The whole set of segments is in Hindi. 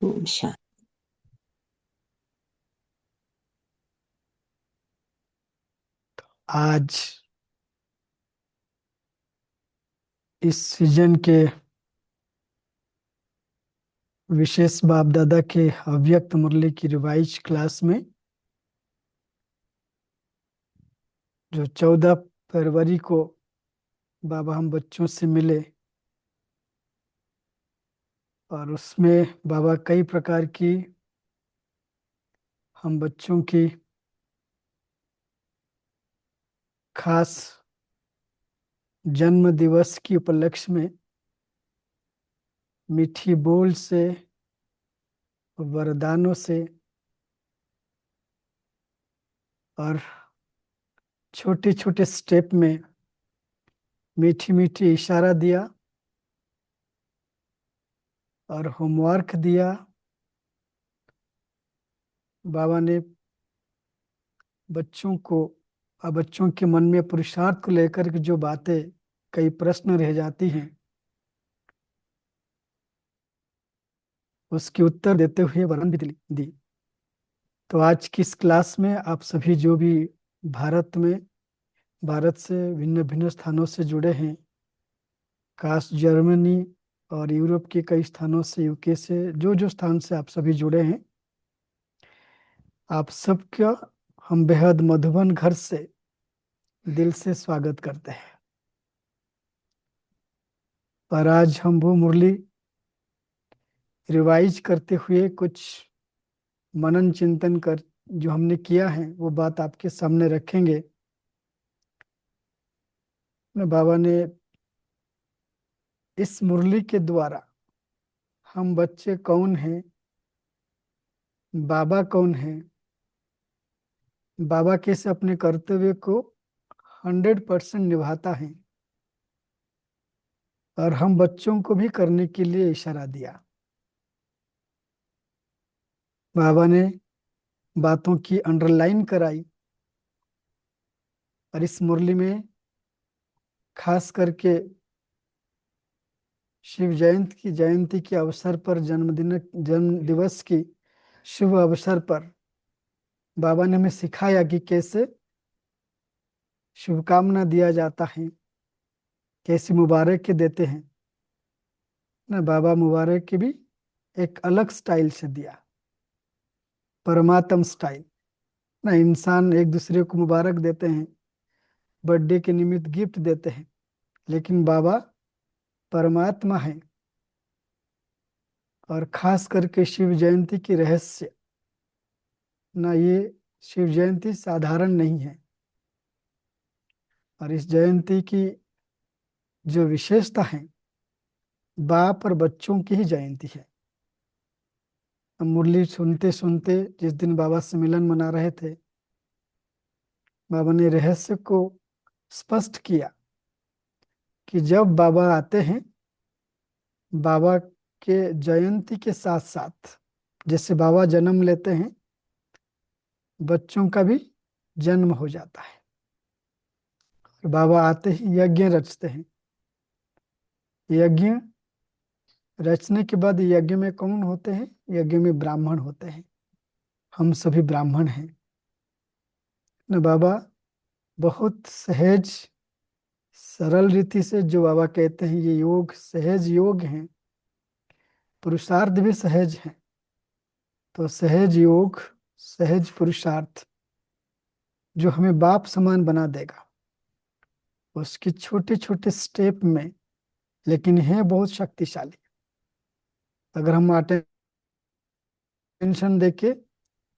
शांत। आज इस सीजन के विशेष बाप दादा के अव्यक्त मुरली की रिवाइज क्लास में जो 14 फरवरी को बाबा हम बच्चों से मिले और उसमें बाबा कई प्रकार की हम बच्चों की खास जन्म दिवस की उपलक्ष्य में मीठी बोल से वरदानों से और छोटे छोटे स्टेप में मीठी मीठी इशारा दिया और होमवर्क दिया। बाबा ने बच्चों को और बच्चों के मन में पुरुषार्थ को लेकर के जो बातें कई प्रश्न रह जाती हैं उसके उत्तर देते हुए वरदान भी दी। तो आज की इस क्लास में आप सभी जो भी भारत में भारत से भिन्न भिन्न स्थानों से जुड़े हैं, खास जर्मनी और यूरोप के कई स्थानों से, यूके से, जो जो स्थान से आप सभी जुड़े हैं, आप सबका हम बेहद मधुबन घर से दिल से स्वागत करते हैं। और आज हम वो मुरली रिवाइज करते हुए कुछ मनन चिंतन कर जो हमने किया है वो बात आपके सामने रखेंगे। बाबा ने इस मुरली के द्वारा हम बच्चे कौन हैं, बाबा कौन है, बाबा कैसे अपने कर्तव्य को 100% निभाता है और हम बच्चों को भी करने के लिए इशारा दिया। बाबा ने बातों की अंडरलाइन कराई और इस मुरली में खास करके शिव जयंती के अवसर पर, जन्म दिवस की शुभ अवसर पर बाबा ने हमें सिखाया कि कैसे शुभकामना दिया जाता है, कैसी मुबारक के देते हैं ना। बाबा मुबारक के भी एक अलग स्टाइल से दिया, परमात्म स्टाइल ना। इंसान एक दूसरे को मुबारक देते हैं, बर्थडे के निमित्त गिफ्ट देते हैं, लेकिन बाबा परमात्मा है और खास करके शिव जयंती की रहस्य ना, ये शिव जयंती साधारण नहीं है। और इस जयंती की जो विशेषता है, बाप और बच्चों की ही जयंती है। हम मुरली सुनते सुनते जिस दिन बाबा से मिलन मना रहे थे, बाबा ने रहस्य को स्पष्ट किया कि जब बाबा आते हैं, बाबा के जयंती के साथ साथ जैसे बाबा जन्म लेते हैं, बच्चों का भी जन्म हो जाता है। बाबा आते ही यज्ञ रचते हैं। यज्ञ रचने के बाद यज्ञ में कौन होते हैं? यज्ञ में ब्राह्मण होते हैं। हम सभी ब्राह्मण हैं न। बाबा बहुत सहज सरल रीति से जो बाबा कहते हैं, ये योग सहज योग है, पुरुषार्थ भी सहज है। तो सहज योग, सहज पुरुषार्थ जो हमें बाप समान बना देगा, उसके छोटे छोटे स्टेप में, लेकिन है बहुत शक्तिशाली। अगर हम अटेंशन देके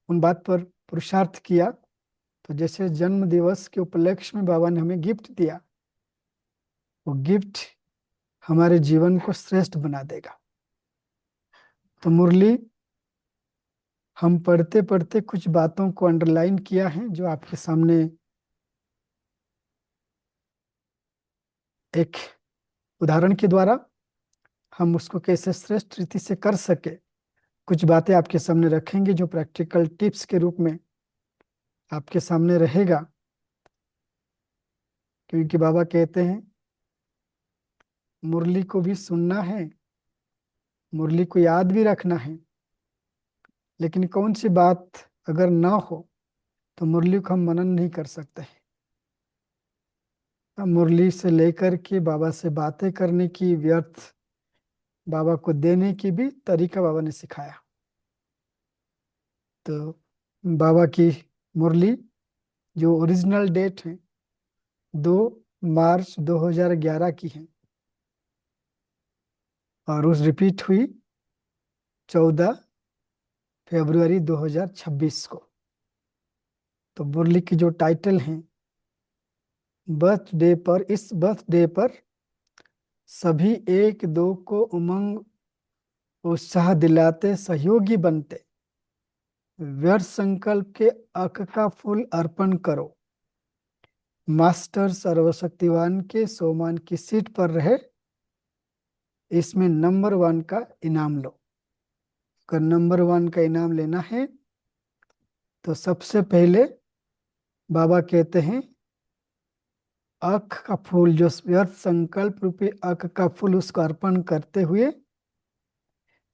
उन बात पर पुरुषार्थ किया, तो जैसे जन्म दिवस के उपलक्ष्य में बाबा ने हमें गिफ्ट दिया, वो गिफ्ट हमारे जीवन को श्रेष्ठ बना देगा। तो मुरली हम पढ़ते पढ़ते कुछ बातों को अंडरलाइन किया है, जो आपके सामने एक उदाहरण के द्वारा हम उसको कैसे श्रेष्ठ रीति से कर सके, कुछ बातें आपके सामने रखेंगे जो प्रैक्टिकल टिप्स के रूप में आपके सामने रहेगा। क्योंकि बाबा कहते हैं मुरली को भी सुनना है, मुरली को याद भी रखना है, लेकिन कौन सी बात अगर ना हो तो मुरली को हम मनन नहीं कर सकते। मुरली से लेकर के बाबा से बातें करने की, व्यर्थ बाबा को देने की भी तरीका बाबा ने सिखाया। तो बाबा की मुरली जो ओरिजिनल डेट है 2 मार्च 2011 की है, और उस रिपीट हुई 14 फरवरी 2026 को। तो मुरली की जो टाइटल है, बर्थडे पर, इस बर्थडे पर सभी एक दो को उमंग उत्साह दिलाते सहयोगी बनते, व्यर्थ संकल्प के अक का फूल अर्पण करो, मास्टर सर्वशक्तिवान के सोमान की सीट पर रहे, इसमें नंबर 1 का इनाम लो। अगर नंबर 1 का इनाम लेना है तो सबसे पहले बाबा कहते हैं अख का फूल, जो व्यर्थ संकल्प रूपी अख का फूल, उसको अर्पण करते हुए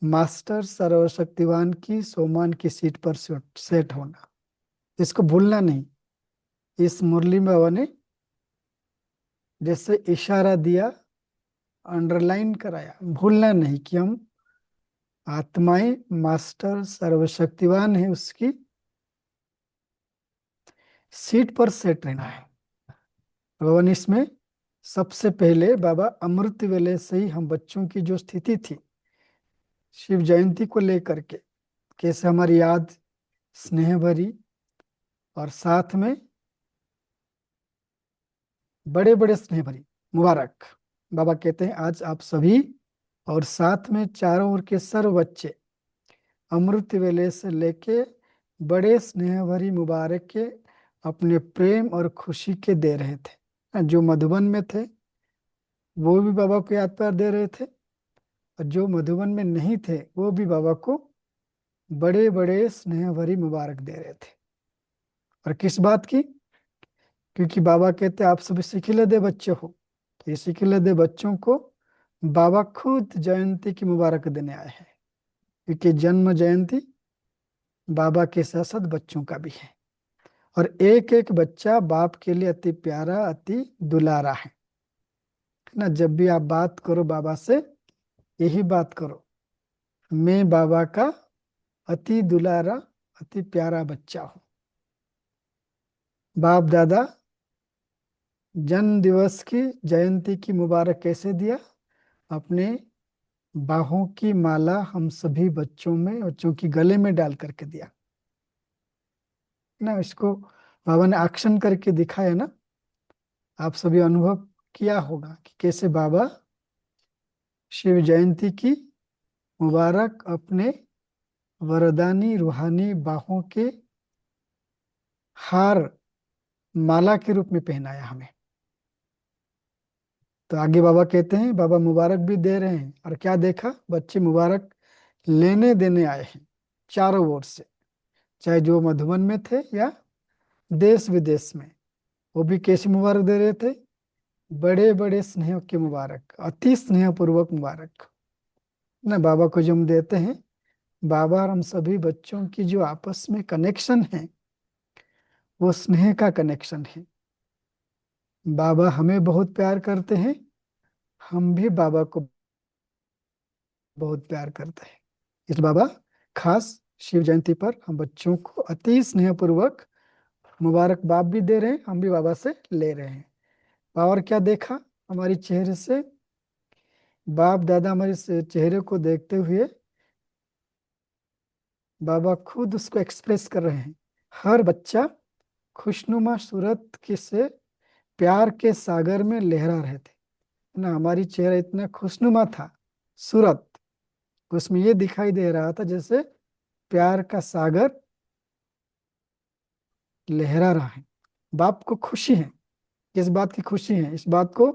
मास्टर सर्वशक्तिवान की सोमान की सीट पर सेट होना। इसको भूलना नहीं। इस मुरली में बाबा ने जैसे इशारा दिया, अंडरलाइन कराया, भूलना नहीं कि हम आत्माएं मास्टर सर्वशक्तिवान है, उसकी सीट पर सेट रहना है। बाबा ने इसमें सबसे पहले बाबा अमृत वेले से ही हम बच्चों की जो स्थिति थी शिव जयंती को लेकर के, कैसे हमारी याद स्नेह भरी, और साथ में बड़े बड़े स्नेह भरी मुबारक। बाबा कहते हैं आज आप सभी और साथ में चारों ओर के सर्व बच्चे अमृत वेले से लेके बड़े स्नेह भरी मुबारक के अपने प्रेम और खुशी के दे रहे थे। जो मधुबन में थे वो भी बाबा को याद प्यार दे रहे थे, और जो मधुबन में नहीं थे वो भी बाबा को बड़े बड़े स्नेह भरी मुबारक दे रहे थे। और किस बात की? क्योंकि बाबा कहते आप सभी सिखिलदे बच्चे हो। तो ये सिखिलदे बच्चों को बाबा खुद जयंती की मुबारक देने आए हैं, क्योंकि जन्म जयंती बाबा के साथ साथ बच्चों का भी है, और एक एक बच्चा बाप के लिए अति प्यारा, अति दुलारा है ना। जब भी आप बात करो बाबा से, यही बात करो, मैं बाबा का अति दुलारा, अति प्यारा बच्चा हूं। बाप दादा जन्म दिवस की, जयंती की मुबारक कैसे दिया? अपने बाहों की माला हम सभी बच्चों के गले में डाल करके दिया ना। इसको बाबा ने एक्शन करके दिखाया ना। आप सभी अनुभव किया होगा कि कैसे बाबा शिव जयंती की मुबारक अपने वरदानी रूहानी बाहों के हार, माला के रूप में पहनाया हमें। तो आगे बाबा कहते हैं बाबा मुबारक भी दे रहे हैं, और क्या देखा? बच्चे मुबारक लेने देने आए हैं चारों ओर से, चाहे जो मधुबन में थे या देश विदेश में। वो भी कैसी मुबारक दे रहे थे? बड़े बड़े स्नेह के मुबारक, अति स्नेह पूर्वक मुबारक ना। बाबा को जो हम देते हैं, बाबा और हम सभी बच्चों की जो आपस में कनेक्शन है, वो स्नेह का कनेक्शन है। बाबा हमें बहुत प्यार करते हैं, हम भी बाबा को बहुत प्यार करते हैं। इस बाबा खास शिव जयंती पर हम बच्चों को अति स्नेह पूर्वक मुबारक बाप भी दे रहे हैं, हम भी बाबा से ले रहे हैं। और क्या देखा हमारी चेहरे से? बाप दादा हमारे चेहरे को देखते हुए बाबा खुद उसको एक्सप्रेस कर रहे हैं। हर बच्चा खुशनुमा सूरत के से प्यार के सागर में लहरा रहे थे ना। हमारी चेहरा इतना खुशनुमा था, सूरत, उसमें ये दिखाई दे रहा था जैसे प्यार का सागर लहरा रहा है। बाप को खुशी है। किस बात की खुशी है? इस बात को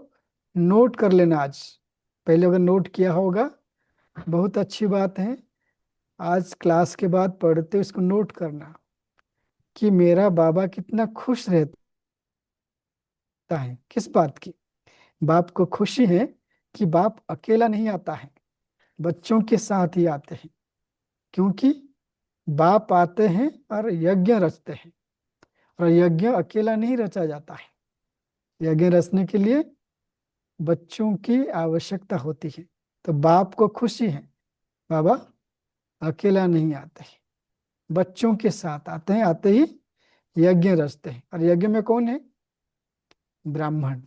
नोट कर लेना आज। पहले अगर नोट किया होगा, बहुत अच्छी बात है। आज क्लास के बाद पढ़ते इसको नोट करना कि मेरा बाबा कितना खुश रहता है। किस बात की? बाप को खुशी है कि बाप अकेला नहीं आता है, बच्चों के साथ ही आते हैं। क्योंकि बाप आते हैं और यज्ञ रचते हैं, और यज्ञ अकेला नहीं रचा जाता है। यज्ञ रचने के लिए बच्चों की आवश्यकता होती है। तो बाप को खुशी है, बाबा अकेला नहीं आते हैं, बच्चों के साथ आते हैं, आते ही यज्ञ रचते हैं। और यज्ञ में कौन है? ब्राह्मण।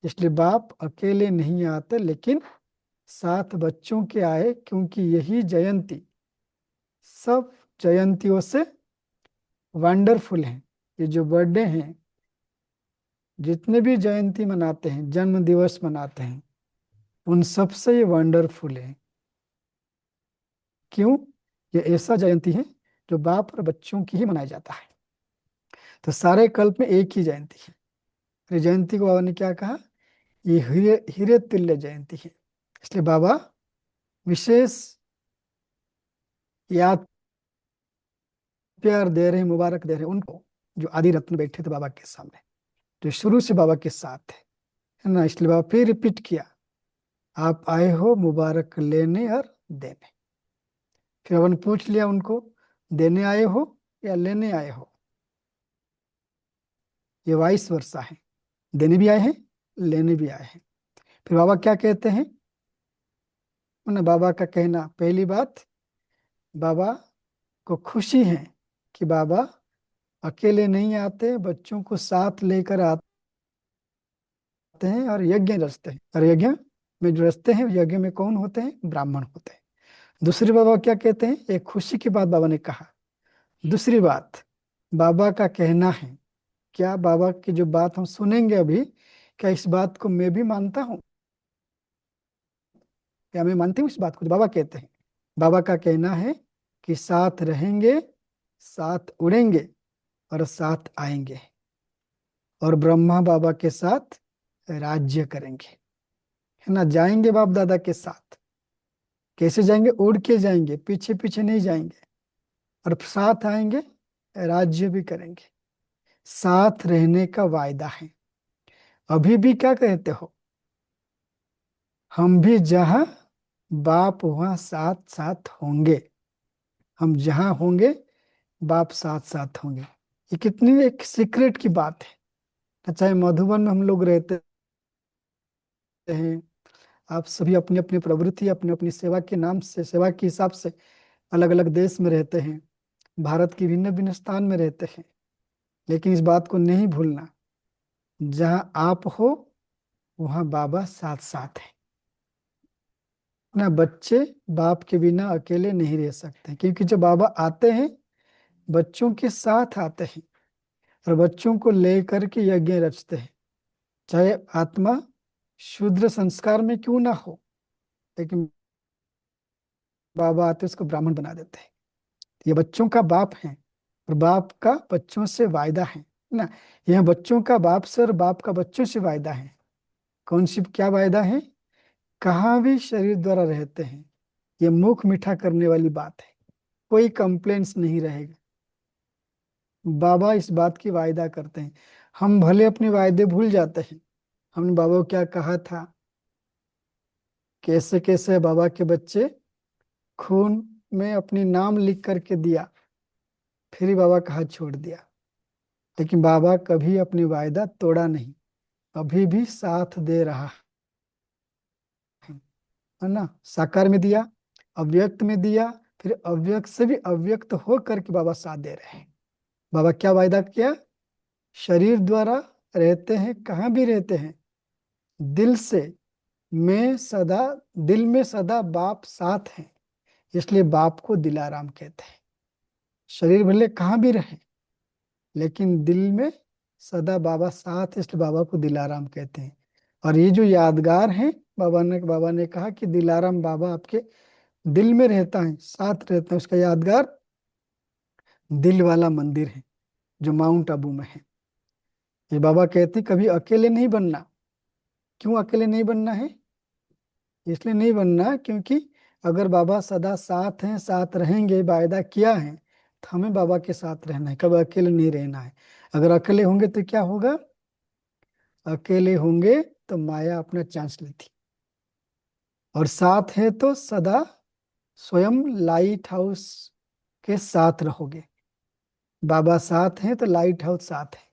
इसलिए बाप अकेले नहीं आते, लेकिन साथ बच्चों के आए, क्योंकि यही जयंती सब जयंतियों से वंडरफुल है। ये जो बर्थडे हैं, जितने भी जयंती मनाते हैं, जन्म दिवस मनाते हैं, उन सबसे ये वंडरफुल है। क्यों? ये ऐसा जयंती है जो बाप और बच्चों की ही मनाया जाता है। तो सारे कल्प में एक ही जयंती है। और ये जयंती को बाबा ने क्या कहा? ये हीरे हीरे तुल्य जयंती है। इसलिए बाबा विशेष याद, प्यार दे रहे हैं, मुबारक दे रहे हैं उनको जो आदि रत्न बैठे थे बाबा के सामने, जो शुरू से बाबा के साथ थे, है ना। इसलिए बाबा फिर रिपीट किया, आप आए हो मुबारक लेने और देने। फिर अपन पूछ लिया उनको, देने आए हो या लेने आए हो? ये वाइस वर्षा है, देने भी आए हैं, लेने भी आए हैं। फिर बाबा क्या कहते हैं? उन्हें बाबा का कहना, पहली बात, बाबा को खुशी है कि बाबा अकेले नहीं आते, बच्चों को साथ लेकर आते हैं और यज्ञ रचते हैं। और यज्ञ में जो रचते हैं, यज्ञ में कौन होते हैं? ब्राह्मण होते हैं। दूसरी बाबा क्या कहते हैं? एक खुशी की बात बाबा ने कहा। दूसरी बात, बाबा का कहना है, क्या बाबा की जो बात हम सुनेंगे अभी, क्या इस बात को मैं भी मानता हूँ? क्या मैं मानती हूँ इस बात को जो बाबा कहते हैं? बाबा का कहना है कि साथ रहेंगे, साथ उड़ेंगे और साथ आएंगे, और ब्रह्मा बाबा के साथ राज्य करेंगे, है ना। जाएंगे बाप दादा के साथ। कैसे जाएंगे? उड़ के जाएंगे, पीछे पीछे नहीं जाएंगे। और साथ आएंगे, राज्य भी करेंगे। साथ रहने का वायदा है। अभी भी क्या कहते हो? हम भी जहां बाप वहां साथ साथ होंगे। हम जहां होंगे, बाप साथ साथ होंगे। ये कितनी एक सीक्रेट की बात है। चाहे मधुबन में हम लोग रहते हैं, आप सभी अपनी अपनी प्रवृत्ति, अपनी अपनी सेवा के नाम से, सेवा के हिसाब से अलग अलग देश में रहते हैं, भारत की भिन्न भिन्न स्थान में रहते हैं। लेकिन इस बात को नहीं भूलना, जहां आप हो वहां बाबा साथ साथ है ना। बच्चे बाप के बिना अकेले नहीं रह सकते, क्योंकि जब बाबा आते हैं, बच्चों के साथ आते हैं और बच्चों को लेकर के यज्ञ रचते हैं। चाहे आत्मा शूद्र संस्कार में क्यों ना हो, लेकिन बाबा आते उसको ब्राह्मण बना देते हैं। ये बच्चों का बाप है, और बाप का बच्चों से वायदा है ना। यह बच्चों का बाप से और बाप का बच्चों से वायदा है। कौन सी, क्या वायदा है? कहाँ भी शरीर द्वारा रहते हैं, ये मुख मीठा करने वाली बात है। कोई कंप्लेंट्स नहीं रहेगा। बाबा इस बात की वायदा करते हैं। हम भले अपने वायदे भूल जाते हैं, हमने बाबा को क्या कहा था, कैसे कैसे बाबा के बच्चे खून में अपनी नाम लिख करके दिया, फिर ही बाबा का हाथ छोड़ दिया। लेकिन बाबा कभी अपनी वायदा तोड़ा नहीं, अभी भी साथ दे रहा है ना। साकार में दिया, अव्यक्त में दिया, फिर अव्यक्त से भी अव्यक्त हो करके बाबा साथ दे रहे हैं। बाबा क्या वायदा किया? शरीर द्वारा रहते हैं, कहाँ भी रहते हैं, दिल से मैं सदा, दिल में सदा बाप साथ है। इसलिए बाप को दिलाराम कहते हैं। शरीर भले कहाँ भी रहे, लेकिन दिल में सदा बाबा साथ है, इसलिए बाबा को दिलाराम कहते हैं। और ये जो यादगार है, बाबा ने कहा कि दिलाराम बाबा आपके दिल में रहता है, साथ रहता है। उसका यादगार दिल वाला मंदिर है, जो माउंट आबू में है। ये बाबा कहते हैं कभी अकेले नहीं बनना। क्यों अकेले नहीं बनना है? इसलिए नहीं बनना क्योंकि अगर बाबा सदा साथ हैं, साथ रहेंगे, वायदा किया है, तो हमें बाबा के साथ रहना है, कभी अकेले नहीं रहना है। अगर अकेले होंगे तो क्या होगा? अकेले होंगे तो माया अपना चांस लेती, और साथ है तो सदा स्वयं लाइट हाउस के साथ रहोगे। बाबा साथ हैं तो लाइट हाउस साथ है,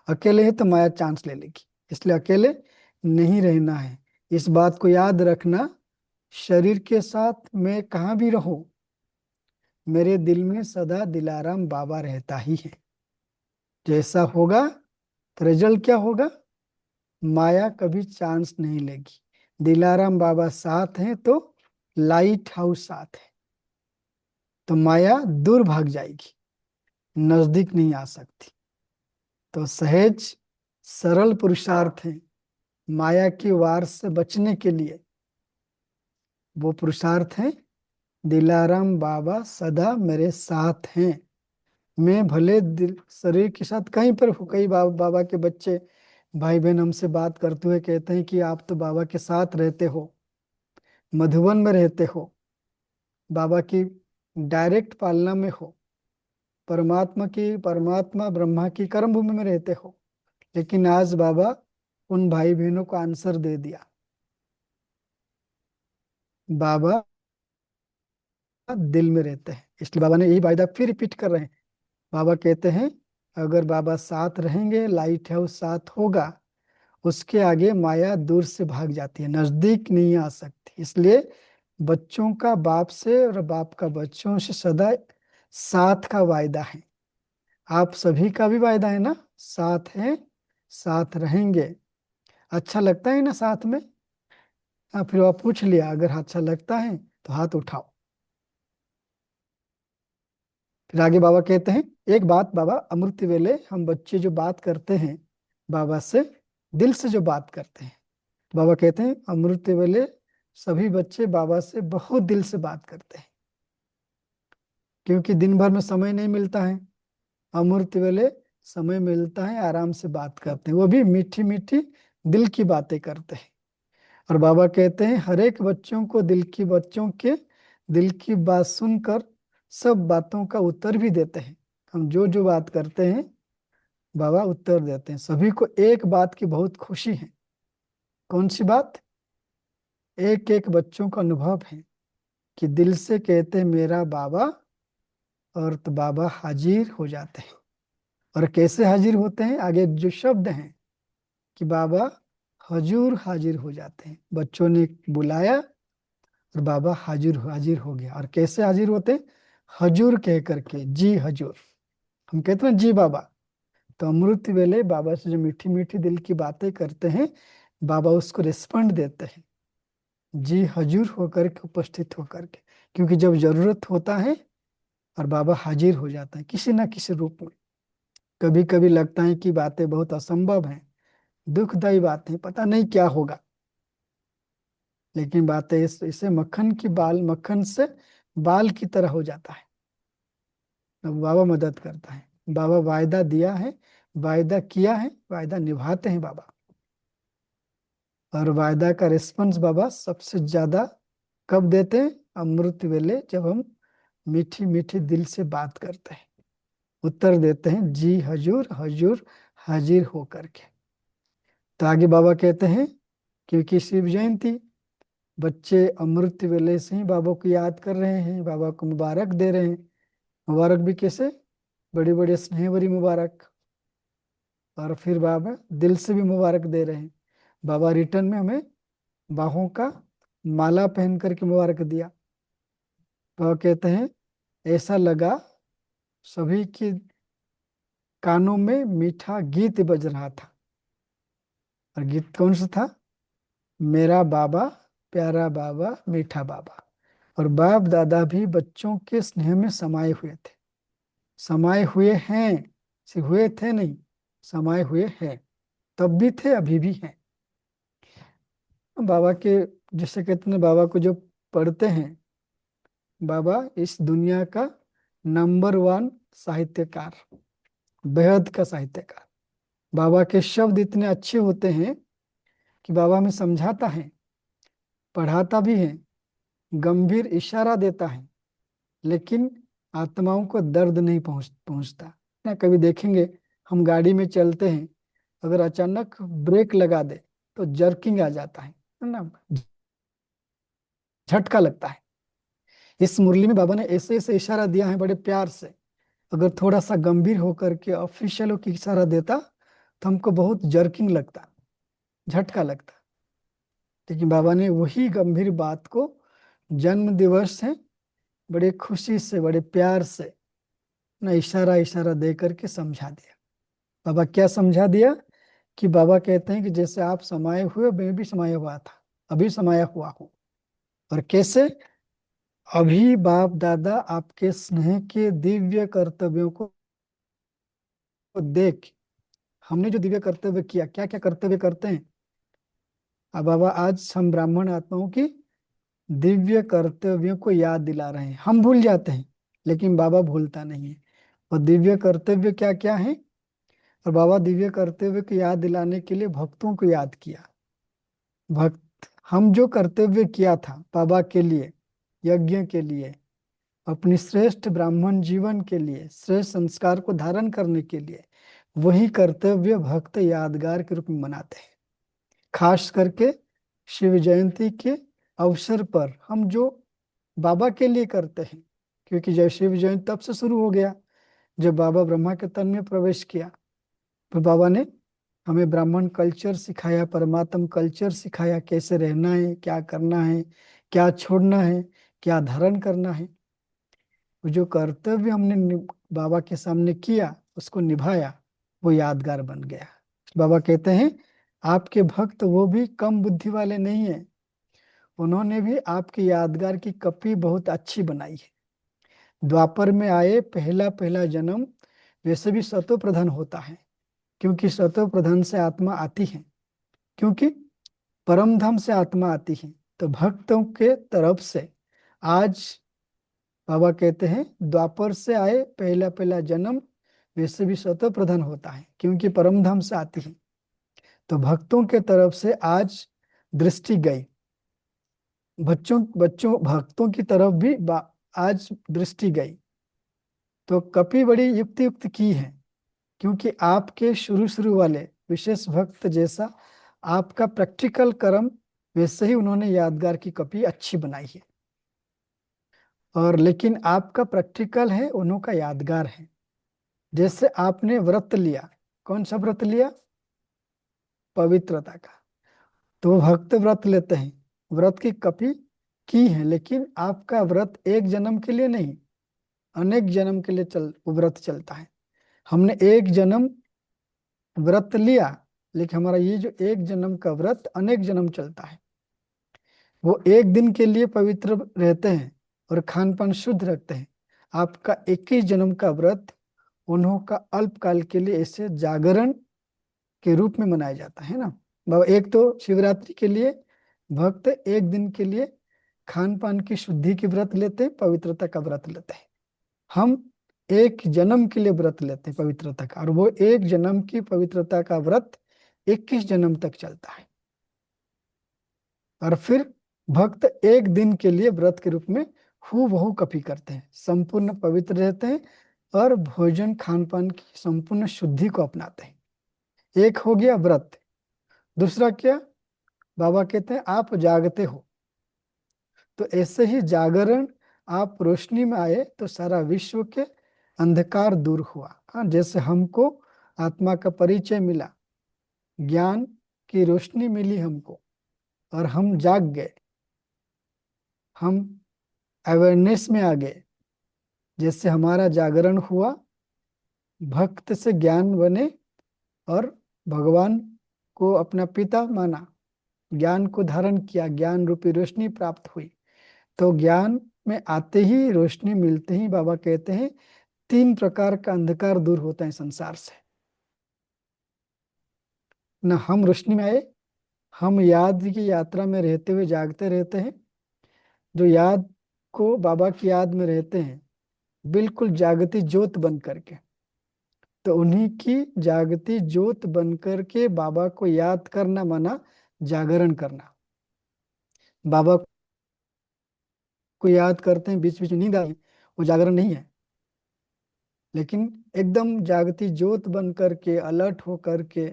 अकेले है तो माया चांस ले लेगी, इसलिए अकेले नहीं रहना है। इस बात को याद रखना, शरीर के साथ मैं कहाँ भी रहूं, मेरे दिल में सदा दिलाराम बाबा रहता ही है। जैसा होगा तो रिजल्ट क्या होगा, माया कभी चांस नहीं लेगी। दिलाराम बाबा साथ हैं तो लाइट हाउस साथ है, तो माया दूर भाग जाएगी, नजदीक नहीं आ सकती। तो सहज सरल पुरुषार्थ है माया की वार से बचने के लिए। वो पुरुषार्थ है, दिलाराम बाबा सदा मेरे साथ हैं। मैं भले दिल शरीर के साथ कहीं पर हूँ, कई बाबा के बच्चे भाई बहन हमसे बात करते हुए कहते हैं कि आप तो बाबा के साथ रहते हो, मधुबन में रहते हो, बाबा की डायरेक्ट पालना में हो, परमात्मा ब्रह्मा की कर्म भूमि में रहते हो। लेकिन आज बाबा उन भाई बहनों को आंसर दे दिया। बाबा दिल में रहते हैं, इसलिए बाबा ने यही वायदा फिर रिपीट कर रहे हैं। बाबा कहते हैं अगर बाबा साथ रहेंगे, लाइट हाउस साथ होगा, उसके आगे माया दूर से भाग जाती है, नजदीक नहीं आ सकती। इसलिए बच्चों का बाप से और बाप का बच्चों से सदा साथ का वायदा है। आप सभी का भी वायदा है ना, साथ है, साथ रहेंगे। अच्छा लगता है ना साथ में? हाँ, फिर आप पूछ लिया, अगर अच्छा लगता है तो हाथ उठाओ। फिर आगे बाबा कहते हैं एक बात, बाबा अमृत वेले हम बच्चे जो बात करते हैं बाबा से, दिल से जो बात करते हैं, बाबा कहते हैं अमृत वेले सभी बच्चे बाबा से बहुत दिल से बात करते हैं, क्योंकि दिन भर में समय नहीं मिलता है। अमृत वेले समय मिलता है, आराम से बात करते हैं, वो भी मीठी मीठी दिल की बातें करते हैं। और बाबा कहते हैं हर एक बच्चों को बच्चों के दिल की बात सुनकर सब बातों का उत्तर भी देते हैं। हम जो जो बात करते हैं बाबा उत्तर देते हैं। सभी को एक बात की बहुत खुशी है। कौन सी बात? एक एक बच्चों का अनुभव है कि दिल से कहते हैं मेरा बाबा, और तो बाबा हाजिर हो जाते हैं। और कैसे हाजिर होते हैं, आगे जो शब्द हैं कि बाबा हजूर हाजिर हो जाते हैं। बच्चों ने बुलाया और बाबा हाजिर हाजिर हो गया। और कैसे हाजिर होते हैं? हजूर कह करके, जी हजूर। हम कहते हैं जी बाबा। तो अमृत वेले बाबा से जो मीठी मीठी दिल की बातें करते हैं, बाबा उसको रिस्पॉन्ड देते हैं जी हजूर होकर के, उपस्थित होकर के। क्योंकि जब जरूरत होता है और बाबा हाजिर हो जाता है किसी ना किसी रूप में। कभी कभी लगता है कि बातें बहुत असंभव हैं, दुखदायी बातें, पता नहीं क्या होगा, लेकिन बातें इसे मक्खन से बाल की तरह हो जाता है। अब बाबा मदद करता है। बाबा वायदा दिया है, वायदा किया है, वायदा निभाते हैं बाबा। और वायदा का रिस्पॉन्स बाबा सबसे ज्यादा कब देते हैं? अमृत वेले, जब हम मीठी मीठी दिल से बात करते हैं, उत्तर देते हैं जी हजूर, हजूर हाजिर होकर के। तो आगे बाबा कहते हैं क्योंकि शिव जयंती, बच्चे अमृत वेले से ही बाबा को याद कर रहे हैं, बाबा को मुबारक दे रहे हैं। मुबारक भी कैसे? बड़ी बड़ी स्नेह भरी मुबारक। और फिर बाबा दिल से भी मुबारक दे रहे हैं। बाबा रिटर्न में हमें बाहों का माला पहन करके मुबारक दिया। बाबा कहते हैं ऐसा लगा सभी के कानों में मीठा गीत बज रहा था। और गीत कौन सा था? मेरा बाबा, प्यारा बाबा, मीठा बाबा। और बाप दादा भी बच्चों के स्नेह में समाये हुए थे, समाये हुए हैं। सिर्फ हुए थे नहीं, समाये हुए हैं। तब भी थे, अभी भी हैं। बाबा के, जिसे कहते हैं बाबा को जो पढ़ते हैं, बाबा इस दुनिया का नंबर वन साहित्यकार, बेहद का साहित्यकार। बाबा के शब्द इतने अच्छे होते हैं कि बाबा में समझाता है, पढ़ाता भी है, गंभीर इशारा देता है, लेकिन आत्माओं को दर्द नहीं पहुंचता ना। कभी देखेंगे हम गाड़ी में चलते हैं, अगर अचानक ब्रेक लगा दे तो जर्किंग आ जाता है ना, झटका लगता है। इस मुरली में बाबा ने ऐसे ऐसे इशारा दिया है बड़े प्यार से। अगर थोड़ा सा गंभीर होकर के ऑफिशियल होकर इशारा देता तो हमको बहुत जर्किंग लगता, झटका लगता। लेकिन बाबा ने वही गंभीर बात को जन्म दिवस है बड़े खुशी से बड़े प्यार से ना इशारा इशारा दे करके समझा दिया। बाबा क्या समझा दिया कि बाबा कहते हैं कि जैसे आप समाये हुए मैं भी समाया हुआ था, अभी समाया हुआ हूं। और कैसे? अभी बाप दादा आपके स्नेह के दिव्य कर्तव्यों को देख, हमने जो दिव्य कर्तव्य किया, क्या क्या कर्तव्य करते हैं, अब बाबा आज हम ब्राह्मण आत्माओं की दिव्य कर्तव्यों को याद दिला रहे हैं। हम भूल जाते हैं लेकिन बाबा भूलता नहीं है। और दिव्य कर्तव्य क्या क्या है? और बाबा दिव्य कर्तव्य को याद दिलाने के लिए भक्तों को याद किया। भक्त हम जो कर्तव्य किया था बाबा के लिए, यज्ञ के लिए, अपनी श्रेष्ठ ब्राह्मण जीवन के लिए, श्रेष्ठ संस्कार को धारण करने के लिए, वही कर्तव्य भक्त यादगार के रूप में मनाते हैं। खास करके शिव जयंती के अवसर पर हम जो बाबा के लिए करते हैं, क्योंकि जब शिव जयंती तब से शुरू हो गया जब बाबा ब्रह्मा के तन में प्रवेश किया। तो बाबा ने हमें ब्राह्मण कल्चर सिखाया, परमात्म कल्चर सिखाया, कैसे रहना है, क्या करना है, क्या छोड़ना है, क्या धारण करना है। जो कर्तव्य हमने बाबा के सामने किया, उसको निभाया, वो यादगार बन गया। बाबा कहते हैं आपके भक्त वो भी कम बुद्धि वाले नहीं है, उन्होंने भी आपकी यादगार की कॉपी बहुत अच्छी बनाई है। द्वापर में आए पहला पहला जन्म वैसे भी सतो प्रधान होता है, क्योंकि सतो प्रधान से आत्मा आती है, क्योंकि परम धाम से आत्मा आती है। तो भक्तों के तरफ से आज बाबा कहते हैं द्वापर से आए पहला पहला जन्म वैसे भी सतो प्रधान होता है, क्योंकि परम धाम से आती है। तो भक्तों के तरफ से आज दृष्टि गई, बच्चों बच्चों भक्तों की तरफ भी आज दृष्टि गई। तो कपि बड़ी युक्ति युक्त की है, क्योंकि आपके शुरू शुरू वाले विशेष भक्त जैसा आपका प्रैक्टिकल कर्म वैसे ही उन्होंने यादगार की कॉपी अच्छी बनाई है। और लेकिन आपका प्रैक्टिकल है, उन्हों का यादगार है। जैसे आपने व्रत लिया, कौन सा व्रत लिया? पवित्रता का। तो वो भक्त व्रत लेते हैं, व्रत की कॉपी की है, लेकिन आपका व्रत एक जन्म के लिए नहीं, अनेक जन्म के लिए वो व्रत चलता है। हमने एक जन्म व्रत लिया, लेकिन हमारा ये जो एक जन्म का व्रत अनेक जन्म चलता है। वो एक दिन के लिए पवित्र रहते हैं और खान पान शुद्ध रखते हैं। आपका 21 जन्म का व्रत उन्हों का अल्पकाल के लिए ऐसे जागरण के रूप में मनाया जाता है ना। बाबा एक तो शिवरात्रि के लिए भक्त एक दिन के लिए खान पान की शुद्धि की व्रत लेते हैं, पवित्रता का व्रत लेते हैं। हम एक जन्म के लिए व्रत लेते हैं पवित्रता का, और वो एक जन्म की पवित्रता का व्रत 21 जन्म तक चलता है। और फिर भक्त एक दिन के लिए व्रत के रूप में हूबहू कॉपी करते हैं, संपूर्ण पवित्र रहते हैं और भोजन खान पान की संपूर्ण शुद्धि को अपनाते हैं। एक हो गया व्रत। दूसरा क्या? बाबा कहते हैं आप जागते हो, तो ऐसे ही जागरण, आप रोशनी में आए तो सारा विश्व के अंधकार दूर हुआ। हाँ, जैसे हमको आत्मा का परिचय मिला, ज्ञान की रोशनी मिली हमको, और हम जाग गए, हम अवेयरनेस में आ गए। जैसे हमारा जागरण हुआ, भक्त से ज्ञान बने और भगवान को अपना पिता माना, ज्ञान को धारण किया, ज्ञान रूपी रोशनी प्राप्त हुई। तो ज्ञान में आते ही, रोशनी मिलते ही बाबा कहते हैं 3 प्रकार का अंधकार दूर होता है संसार से। न हम रोशनी में आए, हम याद की यात्रा में रहते हुए जागते रहते हैं। जो याद को बाबा की याद में रहते हैं बिल्कुल जागती ज्योत बन करके, तो उन्हीं की जागती ज्योत बन करके बाबा को याद करना माना जागरण करना। बाबा को याद करते हैं, बीच बीच में नींद आए, वो जागरण नहीं है। लेकिन एकदम जागती ज्योत बन करके, अलर्ट हो करके,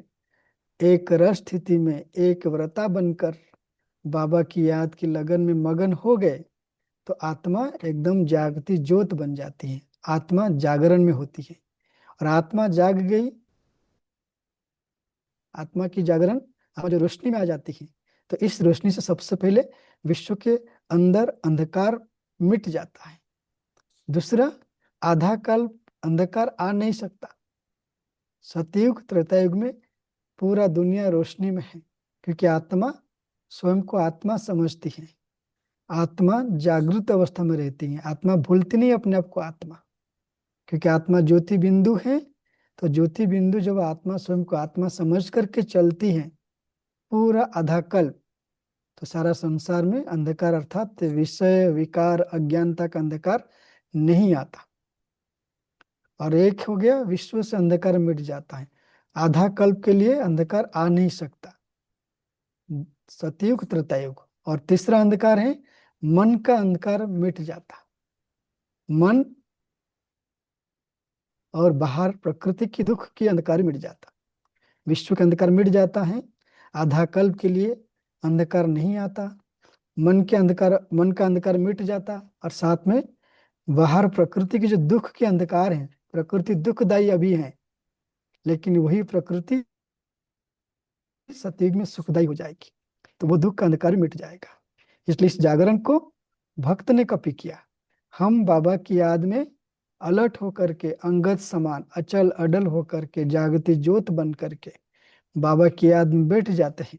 एक रस स्थिति में एक व्रता बनकर बाबा की याद की लगन में मगन हो गए, तो आत्मा एकदम जागती ज्योत बन जाती है, आत्मा जागरण में होती है। और आत्मा जाग गई, आत्मा की जागरण, आत्मा जो रोशनी में आ जाती है, तो इस रोशनी से सबसे पहले विश्व के अंदर अंधकार मिट जाता है। दूसरा, आधा काल अंधकार आ नहीं सकता। सतयुग त्रेता युग में पूरा दुनिया रोशनी में है, क्योंकि आत्मा स्वयं को आत्मा समझती है, आत्मा जागृत अवस्था में रहती है, आत्मा भूलती नहीं अपने आप को आत्मा, क्योंकि आत्मा ज्योति बिंदु है। तो ज्योति बिंदु जब आत्मा स्वयं को आत्मा समझ करके चलती है पूरा आधा कल्प, तो सारा संसार में अंधकार अर्थात विषय विकार अज्ञानता का अंधकार नहीं आता। और एक हो गया, विश्व से अंधकार मिट जाता है, आधा कल्प के लिए अंधकार आ नहीं सकता, सतयुग त्रेतायुग। और तीसरा अंधकार है, मन का अंधकार मिट जाता, मन और बाहर प्रकृति की दुख की अंधकार मिट जाता, विश्व का अंधकार मिट जाता है, आधा कल्प के लिए अंधकार नहीं आता, मन के अंधकार, मन का अंधकार मिट जाता। और साथ में बाहर प्रकृति की जो दुख के अंधकार है, प्रकृति दुखदायी अभी है, लेकिन वही प्रकृति सतयुग में सुखदायी हो जाएगी, तो वो दुख का अंधकार मिट जाएगा। इसलिए इस जागरण को भक्त ने कॉपी किया। हम बाबा की याद में अलर्ट होकर के, अंगद समान अचल अडल होकर के, जागती ज्योत बन करके बाबा की याद में बैठ जाते हैं।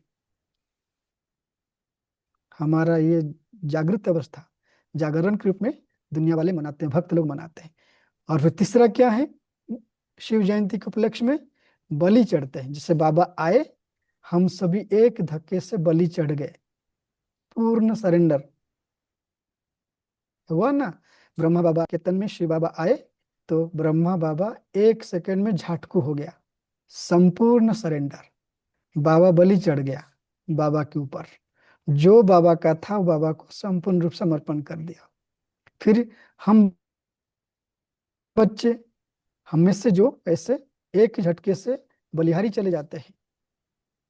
हमारा ये जागृत अवस्था जागरण के रूप में दुनिया वाले मनाते हैं, भक्त लोग मनाते हैं। और फिर तीसरा क्या है, शिव जयंती के उपलक्ष्य में बलि चढ़ते हैं। जैसे बाबा आए, हम सभी एक धक्के से बलि चढ़ गए, पूर्ण सरेंडर हुआ ना। ब्रह्मा बाबा के तन में शिव बाबा आए, तो ब्रह्मा बाबा एक सेकंड में झाटकू हो गया, संपूर्ण सरेंडर, बाबा बलि चढ़ गया बाबा के ऊपर, जो बाबा का था वो बाबा को संपूर्ण रूप समर्पण कर दिया। फिर हम बच्चे, हम में से जो ऐसे एक झटके से बलिहारी चले जाते हैं,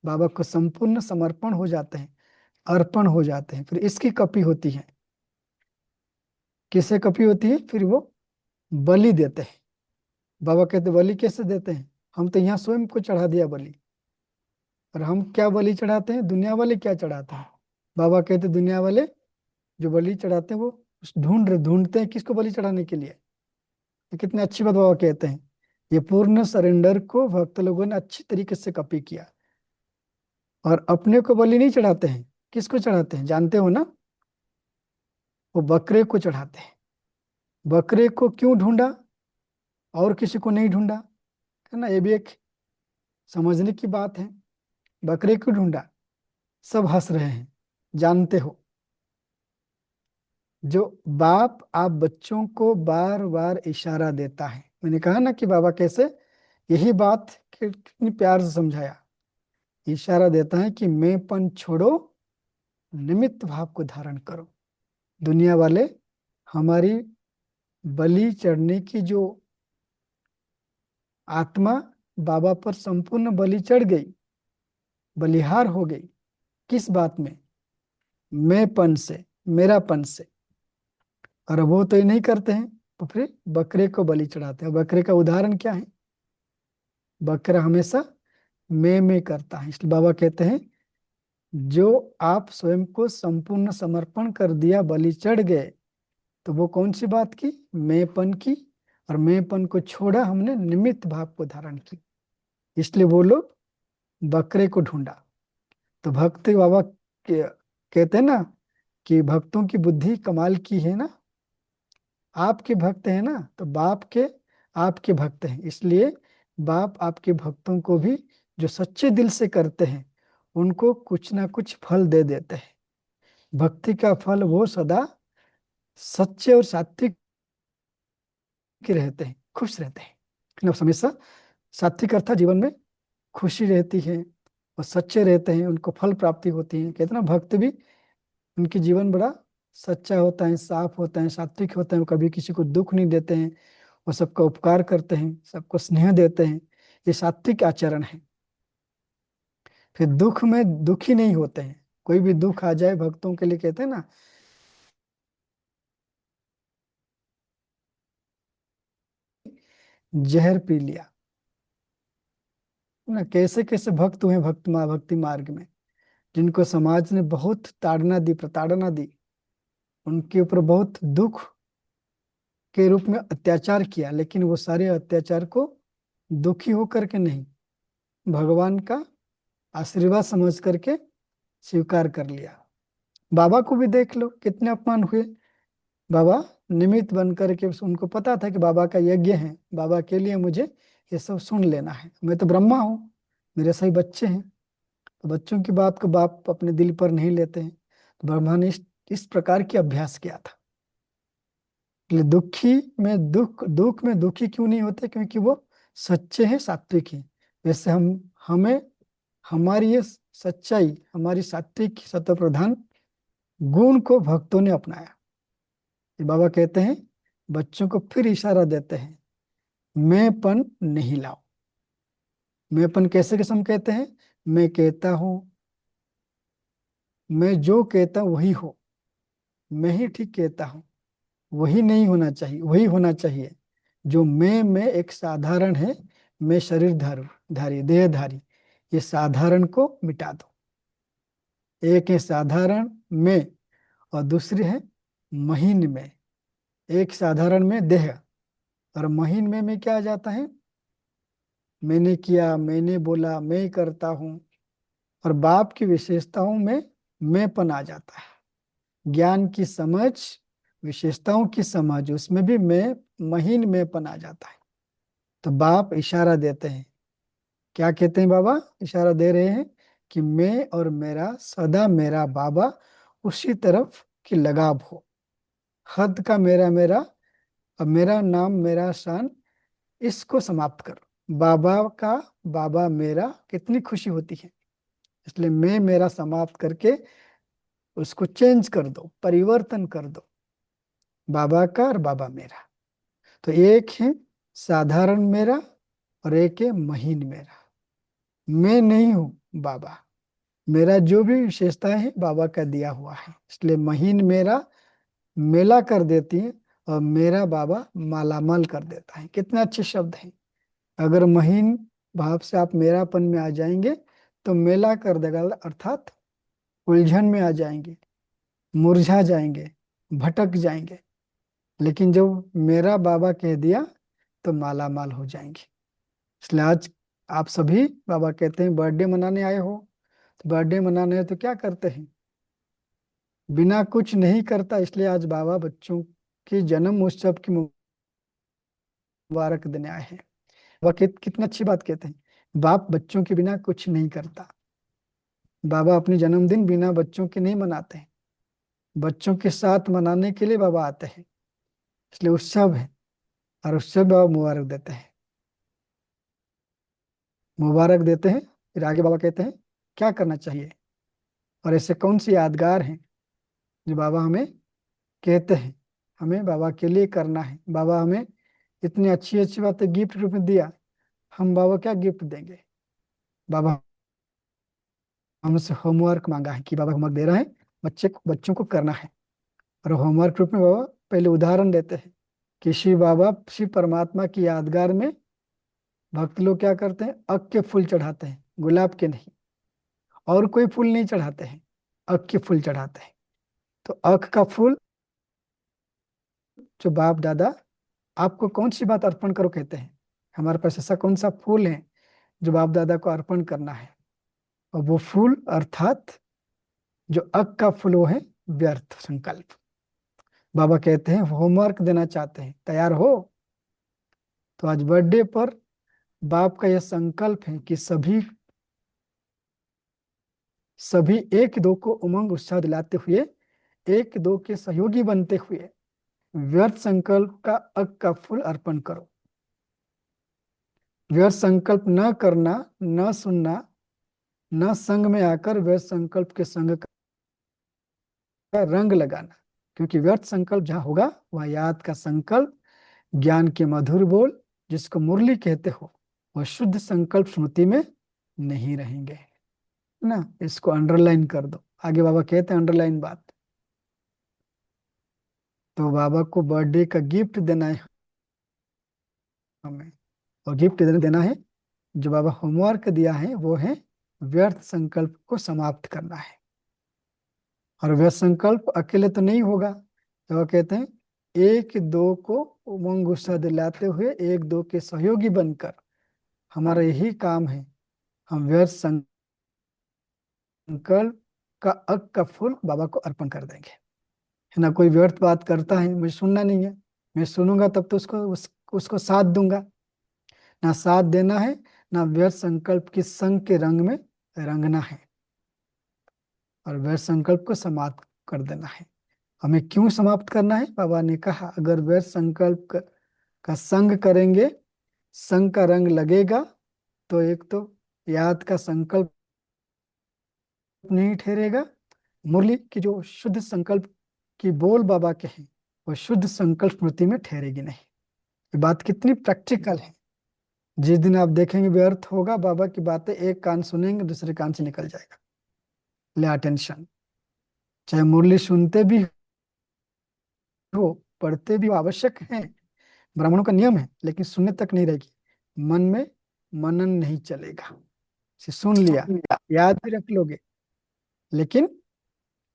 बाबा को संपूर्ण समर्पण हो जाते हैं, अर्पण हो जाते हैं, फिर इसकी कपी होती है। किसे कपी होती है? फिर वो बलि देते हैं। बाबा कहते बलि कैसे देते हैं? हम तो यहाँ स्वयं को चढ़ा दिया बलि। और हम क्या बलि चढ़ाते हैं? दुनिया वाले क्या चढ़ाते हैं? बाबा कहते दुनिया वाले जो बलि चढ़ाते हैं वो ढूंढते हैं किसको बलि चढ़ाने के लिए। ये कितनी अच्छी बात बाबा कहते हैं। ये पूर्ण सरेंडर को भक्त लोगों ने अच्छी तरीके से कॉपी किया। और अपने को बलि नहीं चढ़ाते हैं, किसको चढ़ाते हैं जानते हो ना? वो बकरे को चढ़ाते हैं। बकरे को क्यों ढूंढा और किसी को नहीं ढूंढा? है ना, ये भी एक समझने की बात है। बकरे क्यों ढूंढा? सब हंस रहे हैं, जानते हो। जो बाप आप बच्चों को बार बार इशारा देता है, मैंने कहा ना कि बाबा कैसे, यही बात कितनी प्यार से समझाया। इशारा देता है कि मैंपन छोड़ो, निमित्त भाव को धारण करो। दुनिया वाले हमारी बलि चढ़ने की जो आत्मा बाबा पर संपूर्ण बलि चढ़ गई, बलिहार हो गई, किस बात में? मैंपन से, मेरापन से। और वो तो ये नहीं करते हैं, तो फिर बकरे को बलि चढ़ाते हैं। बकरे का उदाहरण क्या है? बकरा हमेशा मैं करता है, इसलिए बाबा कहते हैं जो आप स्वयं को संपूर्ण समर्पण कर दिया, बलि चढ़ गए, तो वो कौन सी बात की? मैंपन की। और मैंपन को छोड़ा हमने, निमित्त भाव को धारण की, इसलिए वो लोग बकरे को ढूंढा। तो भक्त बाबा कहते हैं ना कि भक्तों की बुद्धि कमाल की है ना। आपके भक्त हैं ना, तो बाप के आपके भक्त हैं, इसलिए बाप आपके भक्तों को भी जो सच्चे दिल से करते हैं उनको कुछ ना कुछ फल दे देते हैं। भक्ति का फल वो सदा सच्चे और सात्विक रहते हैं, खुश रहते हैं ना, हमेशा सात्विक अर्थात जीवन में खुशी रहती है, और सच्चे रहते हैं, उनको फल प्राप्ति होती है। कहते हैं ना भक्त भी, उनकी जीवन बड़ा सच्चा होता है, साफ होता है, सात्विक होता है, वो कभी किसी को दुख नहीं देते हैं, वो सबका उपकार करते हैं, सबको स्नेह देते हैं। ये सात्विक आचरण है। फिर दुख में दुखी नहीं होते हैं, कोई भी दुख आ जाए भक्तों के लिए कहते हैं ना जहर पी लिया ना। कैसे कैसे भक्त हुए भक्ति मार्ग में, जिनको समाज ने बहुत ताड़ना दी, प्रताड़ना दी, उनके ऊपर बहुत दुख के रूप में अत्याचार किया, लेकिन वो सारे अत्याचार को दुखी होकर के नहीं, भगवान का आशीर्वाद समझ करके स्वीकार कर लिया। बाबा को भी देख लो कितने अपमान हुए। बाबा निमित्त बन करके, उनको पता था कि बाबा का यज्ञ है, बाबा के लिए मुझे ये सब सुन लेना है, मैं तो ब्रह्मा हूँ, मेरे सही बच्चे हैं। तो बच्चों की बात को बाप अपने दिल पर नहीं लेते हैं। तो ब्रह्मा ने इस प्रकार की अभ्यास किया था। इसलिए दुखी में दुख में दुखी क्यों नहीं होते? क्योंकि वो सच्चे हैं, सात्विक हैं। वैसे हमें हमारी ये सच्चाई, हमारी सात्विक सत्व प्रधान गुण को भक्तों ने अपनाया। ये बाबा कहते हैं, बच्चों को फिर इशारा देते हैं, मैंपन नहीं लाओ। मैंपन कैसे किस्म कहते हैं? मैं कहता हूं, मैं जो कहता हूं वही हो, मैं ही ठीक कहता हूं, वही नहीं होना चाहिए, वही होना चाहिए। जो मैं एक साधारण है, मैं शरीर धारी देहधारी, ये साधारण को मिटा दो। एक है साधारण में, और दूसरी है महीन में। एक साधारण में देह, और महीन में क्या आ जाता है? मैंने किया, मैंने बोला, मैं ही करता हूं। और बाप की विशेषताओं में मैंपन आ जाता है। ज्ञान की समझ, विशेषताओं की समझ, उसमें भी मैं महीन मैंपन आ जाता है। तो बाप इशारा देते हैं, क्या कहते हैं बाबा? इशारा दे रहे हैं कि मैं और मेरा, सदा मेरा बाबा, उसी तरफ की लगाव हो। हद का मेरा मेरा, और मेरा नाम मेरा शान, इसको समाप्त करो। बाबा का बाबा मेरा, कितनी खुशी होती है। इसलिए मैं मेरा समाप्त करके उसको चेंज कर दो, परिवर्तन कर दो, बाबा का और बाबा मेरा। तो एक है साधारण मेरा, और एक है महीन मेरा। मैं नहीं हूं बाबा, मेरा जो भी विशेषताएं है बाबा का दिया हुआ है। इसलिए महीन मेरा मेला कर देती है, और मेरा बाबा मालामाल कर देता है। कितने अच्छे शब्द हैं। अगर महीन भाव से आप मेरापन में आ जाएंगे तो मेला कर देगा, अर्थात उलझन में आ जाएंगे, मुरझा जाएंगे, भटक जाएंगे। लेकिन जब मेरा बाबा कह दिया तो माला माल हो जाएंगे। इसलिए आज आप सभी, बाबा कहते हैं, बर्थडे मनाने आए हो। तो बर्थडे मनाने है तो क्या करते हैं? बिना कुछ नहीं करता। इसलिए आज बाबा बच्चों के जन्म उत्सव की मुबारक देने आए हैं। वह कितनी अच्छी बात कहते हैं, बाप बच्चों के बिना कुछ नहीं करता। बाबा अपनी जन्मदिन बिना बच्चों के नहीं मनाते हैं, बच्चों के साथ मनाने के लिए बाबा आते हैं। इसलिए उत्सव है, और उत्सव बाबा मुबारक देते हैं, मुबारक देते हैं। फिर आगे बाबा कहते हैं क्या करना चाहिए, और ऐसे कौन सी यादगार हैं जो बाबा हमें कहते हैं हमें बाबा के लिए करना है। बाबा हमें इतनी अच्छी अच्छी बातें गिफ्ट रूप में दिया, हम बाबा क्या गिफ्ट देंगे? बाबा हमसे होमवर्क मांगा है कि बाबा होमवर्क दे रहे हैं, बच्चों को करना है। और होमवर्क रूप में बाबा पहले उदाहरण देते हैं कि शिव बाबा, शिव परमात्मा की यादगार में भक्त लोग क्या करते हैं? अख के फूल चढ़ाते हैं, गुलाब के नहीं, और कोई फूल नहीं चढ़ाते हैं, अख के फूल चढ़ाते हैं। तो अख का फूल, जो बाप दादा आपको कौन सी बात अर्पण करो कहते हैं, हमारे पास ऐसा कौन सा फूल है जो बाप दादा को अर्पण करना है? और वो फूल अर्थात जो अक का फूल, वो है व्यर्थ संकल्प। बाबा कहते हैं होमवर्क देना चाहते हैं, तैयार हो? तो आज बर्थडे पर बाप का यह संकल्प है कि सभी सभी एक दो को उमंग उत्साह दिलाते हुए, एक दो के सहयोगी बनते हुए, व्यर्थ संकल्प का अक का फूल अर्पण करो। व्यर्थ संकल्प न करना, न सुनना, न संग में आकर व्यर्थ संकल्प के संग का रंग लगाना। क्योंकि व्यर्थ संकल्प जहां होगा वह याद का संकल्प, ज्ञान के मधुर बोल, जिसको मुरली कहते हो, वह शुद्ध संकल्प स्मृति में नहीं रहेंगे ना। इसको अंडरलाइन कर दो। आगे बाबा कहते हैं अंडरलाइन बात। तो बाबा को बर्थडे का गिफ्ट देना है हमें, और गिफ्ट देना है। जो बाबा होमवर्क दिया है वो है व्यर्थ संकल्प को समाप्त करना है। और व्यर्थ संकल्प अकेले तो नहीं होगा, तो वो कहते हैं एक दो को उमंग उत्साह दिलाते हुए एक दो के सहयोगी बनकर हमारा यही काम है। हम व्यर्थ संकल्प का अग का फूल बाबा को अर्पण कर देंगे। है ना, कोई व्यर्थ बात करता है, मुझे सुनना नहीं है, मैं सुनूंगा तब तो उसको साथ दूंगा। ना साथ देना है, ना व्यर्थ संकल्प की संग के रंग में रंगना है, और व्यर्थ संकल्प को समाप्त कर देना है। हमें क्यों समाप्त करना है? बाबा ने कहा अगर व्यर्थ संकल्प का संग करेंगे, संग का रंग लगेगा, तो एक तो याद का संकल्प नहीं ठहरेगा, मुरली की जो शुद्ध संकल्प की बोल बाबा के हैं वो शुद्ध संकल्प स्मृति में ठहरेगी नहीं। ये बात कितनी प्रैक्टिकल है। जिस दिन आप देखेंगे व्यर्थ होगा, बाबा की बातें एक कान सुनेंगे दूसरे कान से निकल जाएगा। ले अटेंशन, चाहे मुरली सुनते भी हो पढ़ते भी हो, आवश्यक है, ब्राह्मणों का नियम है, लेकिन सुनने तक नहीं रहेगी, मन में मनन नहीं चलेगा। सुन लिया, याद भी रख लोगे, लेकिन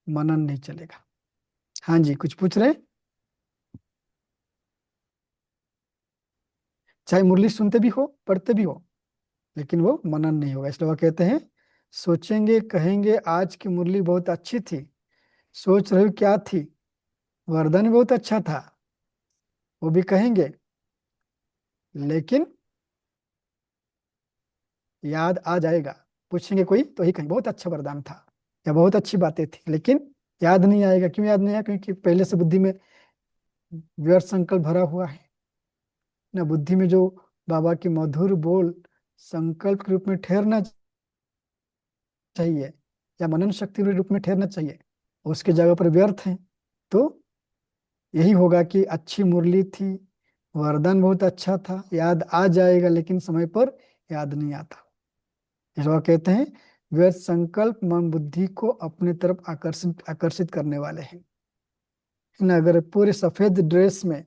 मनन नहीं चलेगा। हाँ जी, कुछ पूछ रहे हैं? चाहे मुरली सुनते भी हो पढ़ते भी हो, लेकिन वो मनन नहीं होगा। इसलिए वो कहते हैं सोचेंगे कहेंगे आज की मुरली बहुत अच्छी थी, सोच रहे हो क्या थी, वरदान बहुत अच्छा था, वो भी कहेंगे, लेकिन याद आ जाएगा। पूछेंगे कोई तो ही कहेंगे बहुत अच्छा वरदान था या बहुत अच्छी बातें थी, लेकिन याद नहीं आएगा। क्यों याद नहीं आएगा? क्योंकि पहले से बुद्धि में व्यर्थ संकल्प भरा हुआ है ना। बुद्धि में जो बाबा की मधुर बोल संकल्प के रूप में ठहरना चाहिए या मनन शक्ति के रूप में ठहरना चाहिए, उसके जगह पर व्यर्थ है। तो यही होगा कि अच्छी मुरली थी, वरदान बहुत अच्छा था, याद आ जाएगा, लेकिन समय पर याद नहीं आता। इस वह कहते हैं व्यर्थ संकल्प मन बुद्धि को अपने तरफ आकर्षित आकर्षित करने वाले हैं। है ना, अगर पूरे सफेद ड्रेस में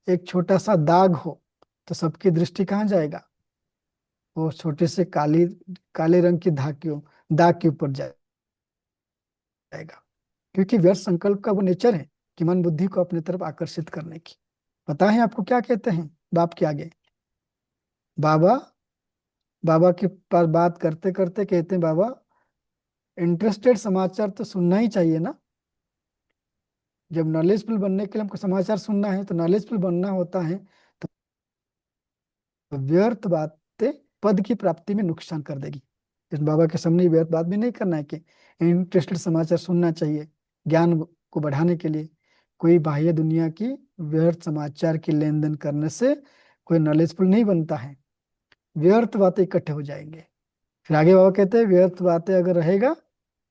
एक छोटा सा दाग हो तो सबकी दृष्टि कहाँ जाएगा? वो छोटे से काले रंग की धाकियों दाग के ऊपर जाएगा। क्योंकि व्यर्थ संकल्प का वो नेचर है कि मन बुद्धि को अपने तरफ आकर्षित करने की। पता है आपको क्या कहते हैं बाप के आगे? बाबा बाबा के पास बात करते करते कहते हैं बाबा इंटरेस्टेड समाचार तो सुनना ही चाहिए ना। जब नॉलेजफुल बनने के लिए हमको समाचार सुनना है, तो नॉलेजफुल बनना होता है, तो व्यर्थ बातें पद की प्राप्ति में नुकसान कर देगी। इस बाबा के सामने व्यर्थ बात भी नहीं करना है कि इंटरेस्टेड समाचार सुनना चाहिए ज्ञान को बढ़ाने के लिए। कोई बाह्य दुनिया की व्यर्थ समाचार की लेन देन करने से कोई नॉलेजफुल नहीं बनता है, व्यर्थ बातें इकट्ठे हो जाएंगे। फिर आगे बाबा कहते हैं व्यर्थ बातें अगर रहेगा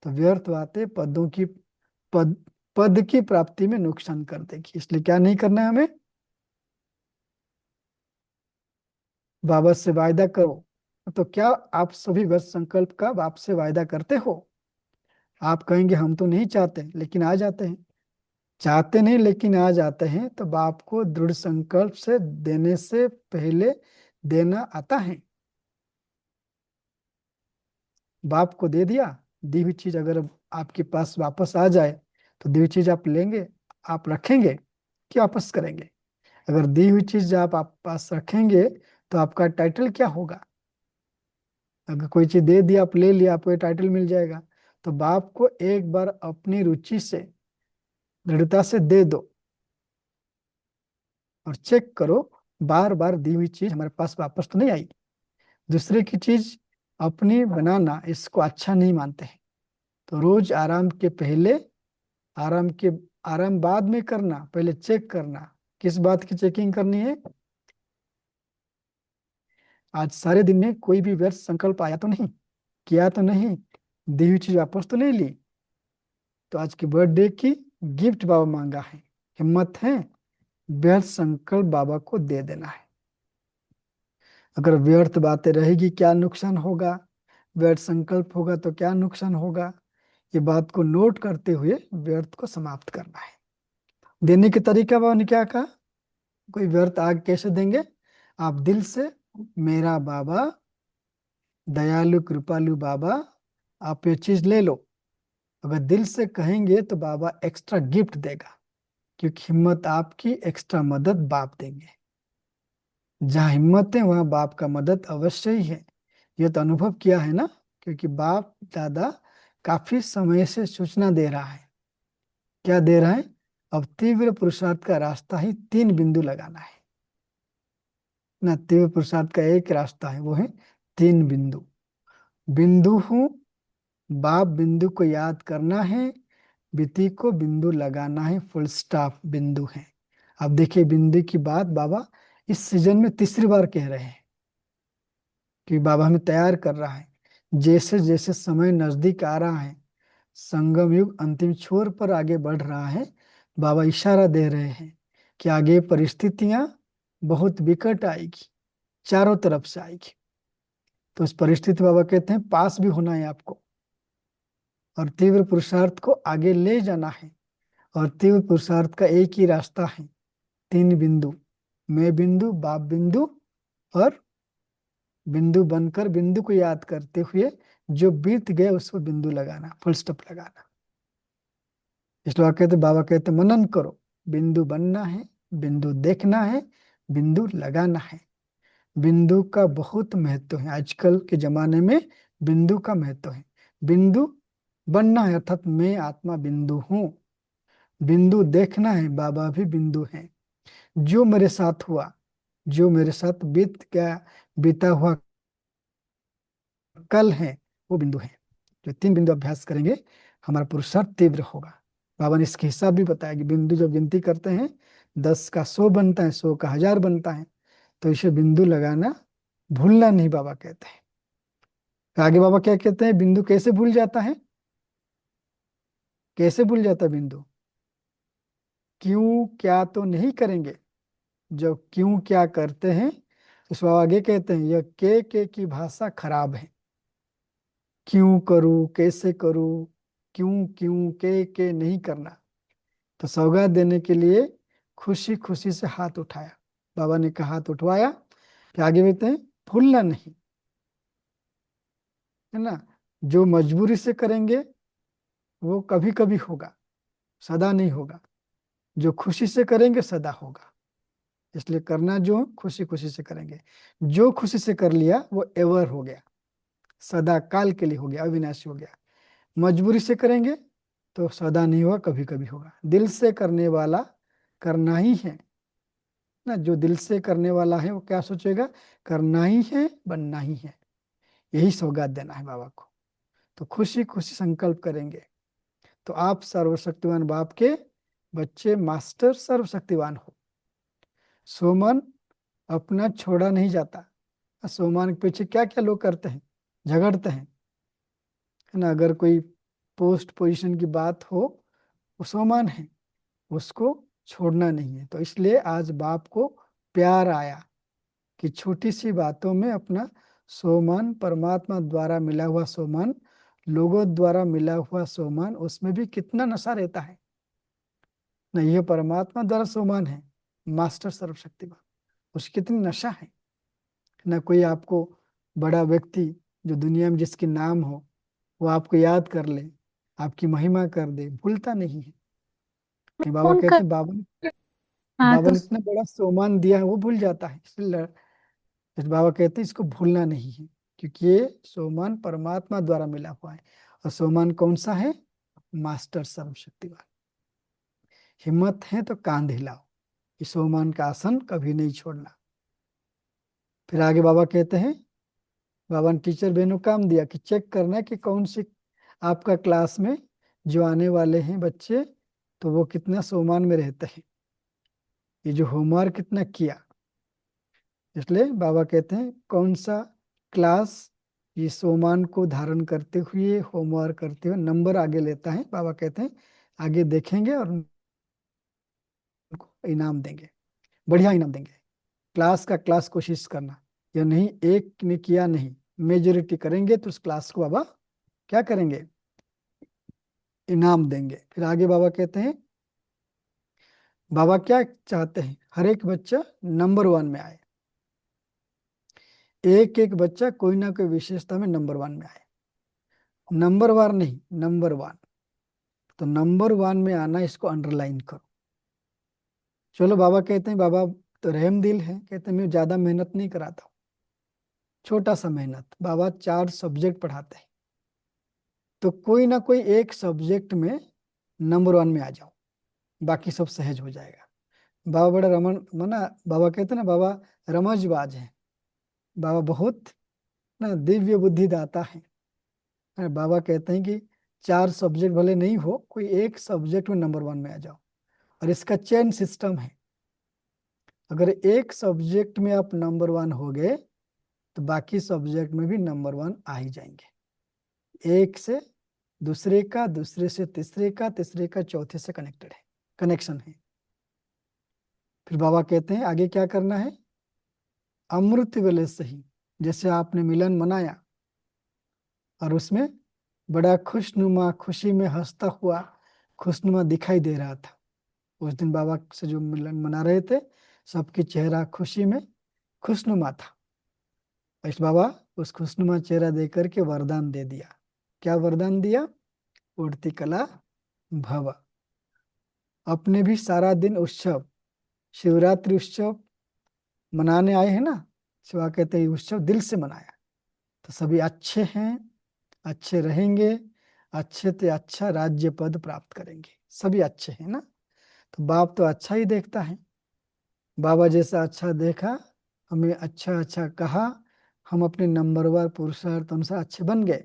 तो व्यर्थ बातें पद पद की प्राप्ति में नुकसान कर देगी। इसलिए क्या नहीं करना है हमें? बाबा से वायदा करो। तो क्या आप सभी व्यर्थ संकल्प का बाप से वायदा करते हो? आप कहेंगे हम तो नहीं चाहते, लेकिन आ जाते हैं। चाहते नहीं लेकिन आ जाते हैं, तो बाप को दृढ़ संकल्प से देने से पहले देना आता है। बाप को दे दिया, दी हुई चीज अगर आपके पास वापस आ जाए तो दी हुई चीज आप लेंगे, आप रखेंगे कि वापस करेंगे? अगर दी हुई चीज आप पास रखेंगे तो आपका टाइटल क्या होगा? अगर कोई चीज दे दी आप ले लिया, आपको टाइटल मिल जाएगा। तो बाप को एक बार अपनी रुचि से दृढ़ता से दे दो और चेक करो बार बार दी हुई चीज हमारे पास वापस तो नहीं आई। दूसरे की चीज अपनी बनाना इसको अच्छा नहीं मानते हैं। तो रोज आराम के आराम बाद में करना, पहले चेक करना। किस बात की चेकिंग करनी है? आज सारे दिन में कोई भी व्यर्थ संकल्प आया तो नहीं, किया तो नहीं, दी हुई चीज वापस तो नहीं ली। तो आज की बर्थडे की गिफ्ट बाबा मांगा है, हिम्मत है व्यर्थ संकल्प बाबा को दे देना है। अगर व्यर्थ बातें रहेगी क्या नुकसान होगा, व्यर्थ संकल्प होगा तो क्या नुकसान होगा, ये बात को नोट करते हुए व्यर्थ को समाप्त करना है। देने के तरीका बाबा ने क्या कहा? कोई व्यर्थ आग कैसे देंगे? आप दिल से मेरा बाबा दयालु कृपालु बाबा, आप ये चीज ले लो। अगर दिल से कहेंगे तो बाबा एक्स्ट्रा गिफ्ट देगा, क्योंकि हिम्मत आपकी, एक्स्ट्रा मदद बाप देंगे। जहाँ हिम्मत है वहां बाप का मदद अवश्य ही है। ये तो अनुभव किया है ना, क्योंकि बाप दादा काफी समय से सूचना दे रहा है। क्या दे रहा है? अब तीव्र पुरुषार्थ का रास्ता ही 3 बिंदु लगाना है ना। तीव्र पुरुषार्थ का एक रास्ता है, वो है 3 बिंदु। बिंदु हूं, बाप बिंदु को याद करना है, बिति को बिंदु लगाना है, फुल स्टॉप बिंदु है। अब देखिए बिंदु की बात बाबा इस सीजन में तीसरी बार कह रहे हैं, कि बाबा हमें तैयार कर रहा है। जैसे जैसे समय नजदीक आ रहा है, संगम युग अंतिम छोर पर आगे बढ़ रहा है, बाबा इशारा दे रहे हैं कि आगे परिस्थितियां बहुत विकट आएगी, चारों तरफ से आएगी। तो उस परिस्थिति बाबा कहते हैं पास भी होना है आपको, और तीव्र पुरुषार्थ को आगे ले जाना है। और तीव्र पुरुषार्थ का एक ही रास्ता है, 3 बिंदु। मैं बिंदु, बाप बिंदु, और बिंदु बनकर बिंदु को याद करते हुए जो बीत गए उस पर बिंदु लगाना, फुल स्टॉप लगाना। इसलिए कहते बाबा कहते मनन करो, बिंदु बनना है, बिंदु देखना है, बिंदु लगाना है। बिंदु का बहुत महत्व है आजकल के जमाने में। बिंदु का महत्व है। बिंदु बनना है, अर्थात मैं आत्मा बिंदु हूं। बिंदु देखना है, बाबा भी बिंदु हैं। जो मेरे साथ हुआ, जो मेरे साथ बीत गया, बीता हुआ कल है, वो बिंदु है। जो 3 बिंदु अभ्यास करेंगे हमारा पुरुषार्थ तीव्र होगा। बाबा ने इसके हिसाब भी बताया कि बिंदु जब गिनती करते हैं 10 का 100 बनता है, 100 का 1000 बनता है। तो इसे बिंदु लगाना भूलना नहीं, बाबा कहते हैं। आगे बाबा क्या कहते हैं, बिंदु कैसे भूल जाता है? कैसे भूल जाता है बिंदु? क्यों क्या तो नहीं करेंगे। जब क्यों क्या करते हैं तो इस बाबा आगे कहते हैं यह के की भाषा खराब है। क्यों करूं, कैसे करूं, क्यों क्यों के नहीं करना। तो सौगात देने के लिए खुशी खुशी से हाथ उठाया। बाबा ने कहा हाथ उठवाया, फिर आगे कहते हैं भूलना नहीं, है ना। जो मजबूरी से करेंगे वो कभी कभी होगा, सदा नहीं होगा। जो खुशी से करेंगे सदा होगा। इसलिए करना जो खुशी खुशी से करेंगे। जो खुशी से कर लिया वो एवर हो गया, सदा काल के लिए हो गया, अविनाशी हो गया। मजबूरी से करेंगे तो सदा नहीं होगा, कभी कभी होगा। दिल से करने वाला करना ही है ना। जो दिल से करने वाला है वो क्या सोचेगा, करना ही है, बनना ही है। यही सौगात देना है बाबा को। तो खुशी खुशी संकल्प करेंगे तो आप सर्वशक्तिवान बाप के बच्चे, मास्टर सर्वशक्तिवान हो। सोमन अपना छोड़ा नहीं जाता। सोमान के पीछे क्या क्या लोग करते हैं, झगड़ते हैं, है ना। अगर कोई पोस्ट पोजीशन की बात हो, वो सोमान है, उसको छोड़ना नहीं है। तो इसलिए आज बाप को प्यार आया कि छोटी सी बातों में अपना सोमान, परमात्मा द्वारा मिला हुआ सोमान, लोगों द्वारा मिला हुआ सोमान, उसमें भी कितना नशा रहता है ना। ये परमात्मा द्वारा सोमान है, मास्टर सर्वशक्तिमान, उसकी कितनी नशा है ना। कोई आपको बड़ा व्यक्ति जो दुनिया में जिसके नाम हो, वो आपको याद कर ले, आपकी महिमा कर दे, भूलता नहीं है। कि बाबा फोन कर। कहते हैं हाँ बाबा तो ने इतना बड़ा सम्मान दिया है, वो भूल जाता है। इसलिए इस बाबा कहते हैं इसको भूलना नहीं है, क्योंकि ये सम्मान परमात्मा द्वारा मिला हुआ है। और सम्मान कौन सा है? मास्टर सर्वशक्तिवान। हिम्मत है तो कांध हिलाओ, इस सम्मान का आसन कभी नहीं छोड़ना। फिर आगे बाबा कहते हैं, बाबा ने टीचर बहनों को काम दिया कि चेक करना कि कौन सी आपका क्लास में जो आने वाले हैं बच्चे, तो वो कितना सम्मान में रहते हैं, ये जो होमवर्क कितना किया। इसलिए बाबा कहते हैं कौन सा क्लास ये सोमान को धारण करते हुए, होमवर्क करते हुए नंबर आगे लेता है। बाबा कहते हैं आगे देखेंगे और उनको इनाम देंगे, बढ़िया इनाम देंगे। क्लास का क्लास कोशिश करना, या नहीं एक ने किया नहीं, मेजोरिटी करेंगे तो उस क्लास को बाबा क्या करेंगे, इनाम देंगे। फिर आगे बाबा कहते हैं, बाबा क्या चाहते हैं, हर एक बच्चा नंबर 1 में आए। एक एक बच्चा कोई ना कोई विशेषता में नंबर वन में आए, नंबर वार नहीं, नंबर वन। तो नंबर वन में आना, इसको अंडरलाइन करो। चलो, बाबा कहते हैं, बाबा तो रहम दिल है, कहते हैं मैं ज्यादा मेहनत नहीं कराता हूँ, छोटा सा मेहनत। बाबा 4 सब्जेक्ट पढ़ाते हैं, तो कोई ना कोई एक सब्जेक्ट में नंबर वन में आ जाओ, बाकी सब सहज हो जाएगा। बाबा बड़ा रमन मना, बाबा कहते हैं ना, बाबा रमजबाज है, बाबा बहुत ना दिव्य बुद्धि दाता है। बाबा कहते हैं कि 4 सब्जेक्ट भले नहीं हो, कोई एक सब्जेक्ट में नंबर वन में आ जाओ। और इसका चेन सिस्टम है, अगर एक सब्जेक्ट में आप नंबर वन हो गए तो बाकी सब्जेक्ट में भी नंबर वन आ ही जाएंगे। एक से दूसरे का, दूसरे से तीसरे का, तीसरे का चौथे से कनेक्टेड है, कनेक्शन है। फिर बाबा कहते हैं आगे क्या करना है। अमृत वेले से ही, जैसे आपने मिलन मनाया और उसमें बड़ा खुशनुमा, खुशी में हंसता हुआ खुशनुमा दिखाई दे रहा था, उस दिन बाबा से जो मिलन मना रहे थे, सबकी चेहरा खुशी में खुशनुमा था। इस बाबा उस खुशनुमा चेहरा देकर के वरदान दे दिया। क्या वरदान दिया? उड़ती कला भव। अपने भी सारा दिन उत्सव, शिवरात्रि उत्सव मनाने आए हैं ना, शिवा कहते हैं उत्सव दिल से मनाया, तो सभी अच्छे हैं, अच्छे रहेंगे, अच्छे से अच्छा राज्य पद प्राप्त करेंगे, सभी अच्छे हैं ना। तो बाप तो अच्छा ही देखता है, बाबा जैसा अच्छा देखा, हमें अच्छा अच्छा कहा, हम अपने नंबरवार पुरुषार्थ अनुसार अच्छे बन गए,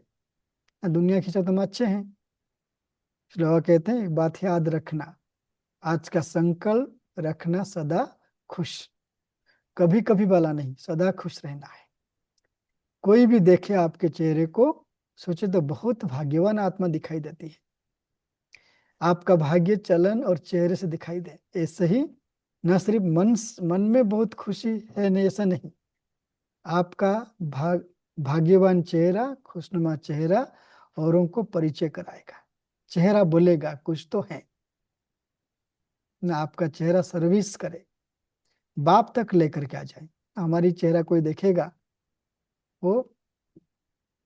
दुनिया की सब हम अच्छे हैं। इसलिए बाबा कहते हैं एक बात याद रखना, आज का संकल्प रखना सदा खुश, कभी कभी वाला नहीं, सदा खुश रहना है। कोई भी देखे आपके चेहरे को, सोचे तो बहुत भाग्यवान आत्मा दिखाई देती है। आपका भाग्य चलन और चेहरे से दिखाई दे, ऐसे ही न सिर्फ मन मन में बहुत खुशी है, नहीं ऐसा नहीं, आपका भाग्यवान चेहरा, खुशनुमा चेहरा औरों को परिचय कराएगा। चेहरा बोलेगा कुछ तो है ना, आपका चेहरा सर्विस करे, बाप तक लेकर के आ जाए। हमारी चेहरा कोई देखेगा, वो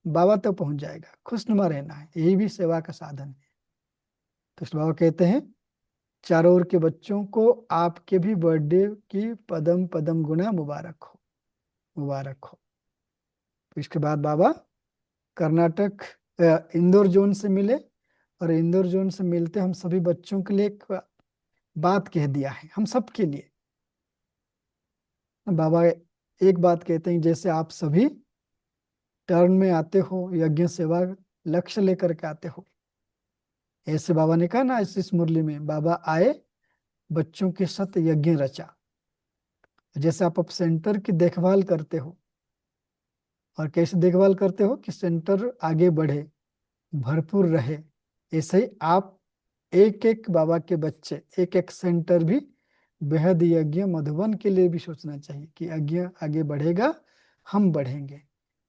बाबा तक पहुंच जाएगा। खुशनुमा रहना है, यही भी सेवा का साधन है। तो इस बाबा कहते हैं चारों ओर के बच्चों को आपके भी बर्थडे की पदम पदम गुना मुबारक हो, मुबारक हो। तो इसके बाद बाबा कर्नाटक इंदौर जोन से मिले, और इंदौर जोन से मिलते हम सभी बच्चों के लिए एक बात कह दिया है, हम सब के लिए। बाबा एक बात कहते हैं, जैसे आप सभी टर्न में आते हो, यज्ञ सेवा लक्ष्य लेकर के आते हो, ऐसे बाबा ने कहा ना इस मुरली में, बाबा आए बच्चों के साथ यज्ञ रचा। जैसे आप सेंटर की देखभाल करते हो, और कैसे देखभाल करते हो कि सेंटर आगे बढ़े, भरपूर रहे, ऐसे ही आप एक एक बाबा के बच्चे, एक एक सेंटर भी बेहद यज्ञ मधुबन के लिए भी सोचना चाहिए कि यज्ञ आगे बढ़ेगा, हम बढ़ेंगे,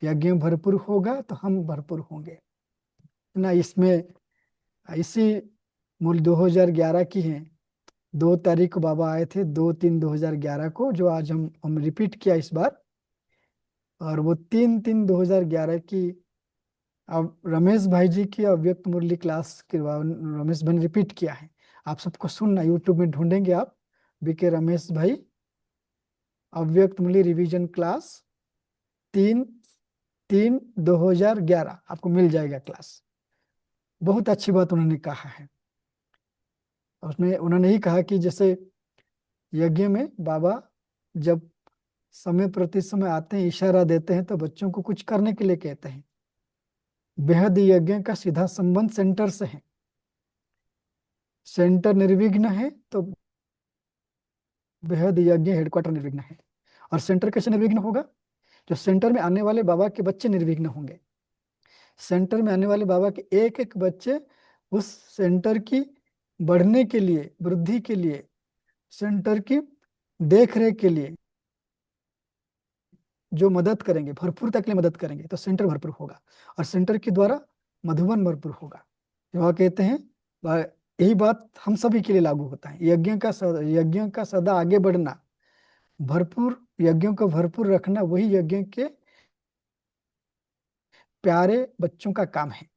यज्ञ भरपूर होगा तो हम भरपूर होंगे ना। इसमें इसी मूल 2011 की है, 2 तारीख को बाबा आए थे, 2/3/2011 को, जो आज हम रिपीट किया इस बार। और वो 3/3/2011 की, अब रमेश भाई जी की अव्यक्त मुरली क्लास के रमेश भाई ने रिपीट किया है, आप सबको सुनना, यूट्यूब में ढूंढेंगे आप, बीके रमेश भाई अव्यक्त मुरली रिवीजन क्लास 3/3/2011, आपको मिल जाएगा क्लास। बहुत अच्छी बात उन्होंने कहा है, उसमें उन्होंने ही कहा कि जैसे यज्ञ में बाबा जब समय प्रति समय आते हैं, इशारा देते हैं, तो बच्चों को कुछ करने के लिए कहते हैं। बेहद यज्ञ का सीधा संबंध सेंटर से है, सेंटर निर्विघ्न है तो बेहद यज्ञ हेडक्वार्टर निर्विघ्न है। और सेंटर कैसे निर्विघ्न होगा? जो सेंटर में आने वाले बाबा के बच्चे निर्विघ्न होंगे। सेंटर में आने वाले बाबा के एक एक बच्चे उस सेंटर की बढ़ने के लिए, वृद्धि के लिए, सेंटर की देख रेख के लिए जो मदद करेंगे, भरपूरता के लिए मदद करेंगे, तो सेंटर भरपूर होगा, और सेंटर के द्वारा मधुबन भरपूर होगा। वह कहते हैं यही बात हम सभी के लिए लागू होता है। यज्ञ का सदा आगे बढ़ना, भरपूर यज्ञों को भरपूर रखना, वही यज्ञ के प्यारे बच्चों का काम है।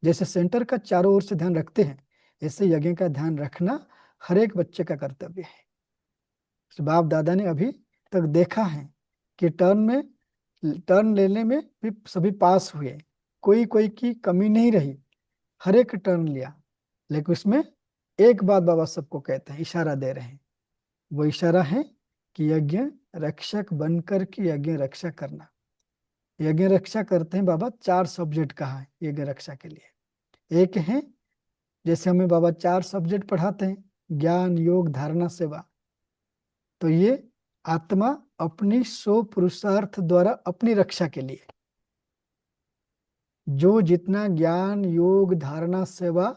जैसे सेंटर का चारों ओर से ध्यान रखते हैं, ऐसे यज्ञ का ध्यान रखना हर एक बच्चे का कर्तव्य है। तो बाप दादा ने अभी तक देखा है कि टर्न लेने में भी सभी पास हुए, कोई कोई की कमी नहीं रही, हर एक टर्न लिया। लेकिन उसमें एक बात बाबा सबको कहते हैं, इशारा दे रहे हैं। वो इशारा है कि यज्ञ रक्षक बनकर के यज्ञ रक्षा करना। यज्ञ रक्षा करते हैं बाबा, 4 सब्जेक्ट कहा है यज्ञ रक्षा के लिए। एक है, जैसे हमें बाबा 4 सब्जेक्ट पढ़ाते हैं, ज्ञान योग धारणा सेवा। तो ये आत्मा अपनी स्व पुरुषार्थ द्वारा अपनी रक्षा के लिए जो जितना ज्ञान योग धारणा सेवा,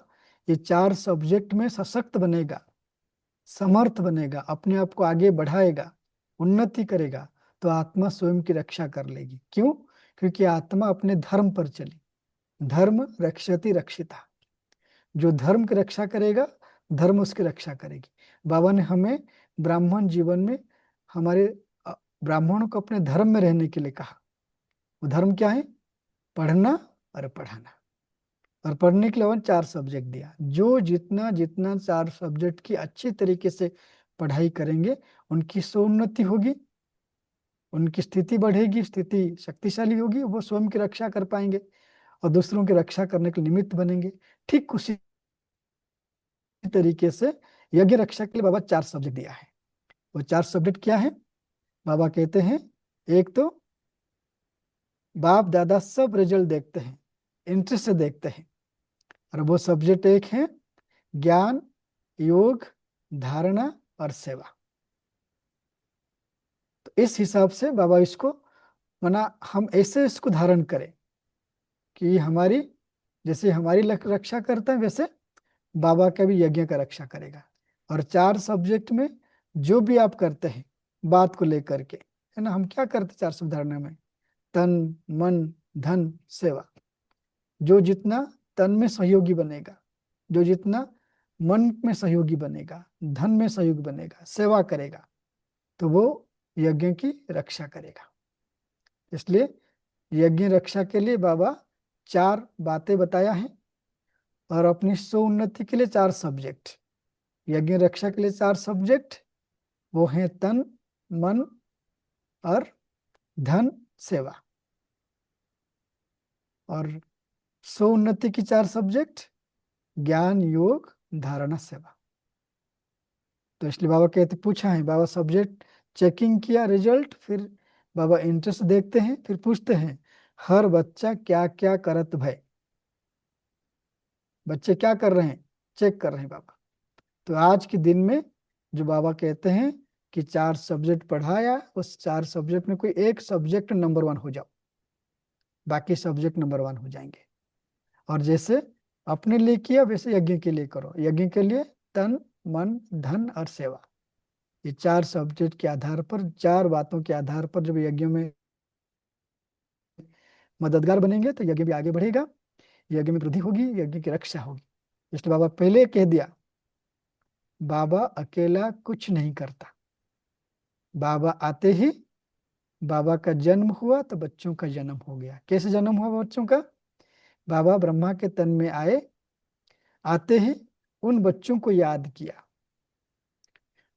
ये 4 सब्जेक्ट में सशक्त बनेगा, समर्थ बनेगा, अपने आप को आगे बढ़ाएगा, उन्नति करेगा, तो आत्मा स्वयं की रक्षा कर लेगी। क्यों? क्योंकि आत्मा अपने धर्म पर चली। धर्म रक्षति रक्षिता। जो धर्म की रक्षा करेगा, धर्म उसकी रक्षा करेगी। बाबा ने हमें ब्राह्मण जीवन में हमारे ब्राह्मणों को अपने धर्म में रहने के लिए कहा। वो धर्म क्या है? पढ़ना और पढ़ाना। और पढ़ने के लिए 4 सब्जेक्ट दिया। जो जितना जितना 4 सब्जेक्ट की अच्छी तरीके से पढ़ाई करेंगे, उनकी सोन्नति होगी, उनकी स्थिति बढ़ेगी, स्थिति शक्तिशाली होगी, वो स्वयं की रक्षा कर पाएंगे और दूसरों की रक्षा करने के निमित्त बनेंगे। ठीक उसी तरीके से यज्ञ रक्षा के लिए बाबा 4 सब्जेक्ट दिया है। वो 4 सब्जेक्ट क्या है? बाबा कहते हैं, एक तो बाप दादा सब रिजल्ट देखते हैं, इंटरेस्ट से देखते हैं। और वो सब्जेक्ट एक है ज्ञान योग धारणा और सेवा। तो इस हिसाब से बाबा इसको माना, हम ऐसे इसको धारण करें कि हमारी, जैसे हमारी रक्षा करता है वैसे बाबा का भी यज्ञ का रक्षा करेगा। और 4 सब्जेक्ट में जो भी आप करते हैं बात को लेकर के, है ना, हम क्या करते 4 शब्द धारणा में? तन मन धन सेवा। जो जितना तन में सहयोगी बनेगा, जो जितना मन में सहयोगी बनेगा, धन में सहयोगी बनेगा, सेवा करेगा, तो वो यज्ञ की रक्षा करेगा। इसलिए यज्ञ रक्षा के लिए बाबा 4 बातें बताया है। और अपनी स्व उन्नति के लिए 4 सब्जेक्ट, यज्ञ रक्षा के लिए 4 सब्जेक्ट, वो है तन मन और धन सेवा। और स्व उन्नति की 4 सब्जेक्ट, ज्ञान योग धारणा सेवा। तो इसलिए बाबा कहते, पूछा है बाबा, सब्जेक्ट चेकिंग किया रिजल्ट, फिर बाबा इंटरेस्ट देखते हैं, फिर पूछते हैं हर बच्चा क्या क्या करत भय। बच्चे क्या कर रहे हैं? चेक कर रहे हैं बाबा। तो आज के दिन में जो बाबा कहते हैं कि 4 सब्जेक्ट पढ़ाया, उस 4 सब्जेक्ट में कोई एक सब्जेक्ट नंबर 1 हो जाओ, बाकी सब्जेक्ट नंबर 1 हो जाएंगे। और जैसे अपने लिए किया वैसे यज्ञ के लिए करो। यज्ञ के लिए तन मन धन और सेवा, ये 4 सब्जेक्ट के आधार पर, 4 बातों के आधार पर जब यज्ञ में मददगार बनेंगे तो यज्ञ भी आगे बढ़ेगा, यज्ञ में वृद्धि होगी, यज्ञ की रक्षा होगी। इसलिए बाबा पहले कह दिया, बाबा अकेला कुछ नहीं करता। बाबा आते ही बाबा का जन्म हुआ तो बच्चों का जन्म हो गया। कैसे जन्म हुआ बच्चों का? बाबा ब्रह्मा के तन में आए, आते ही उन बच्चों को याद किया।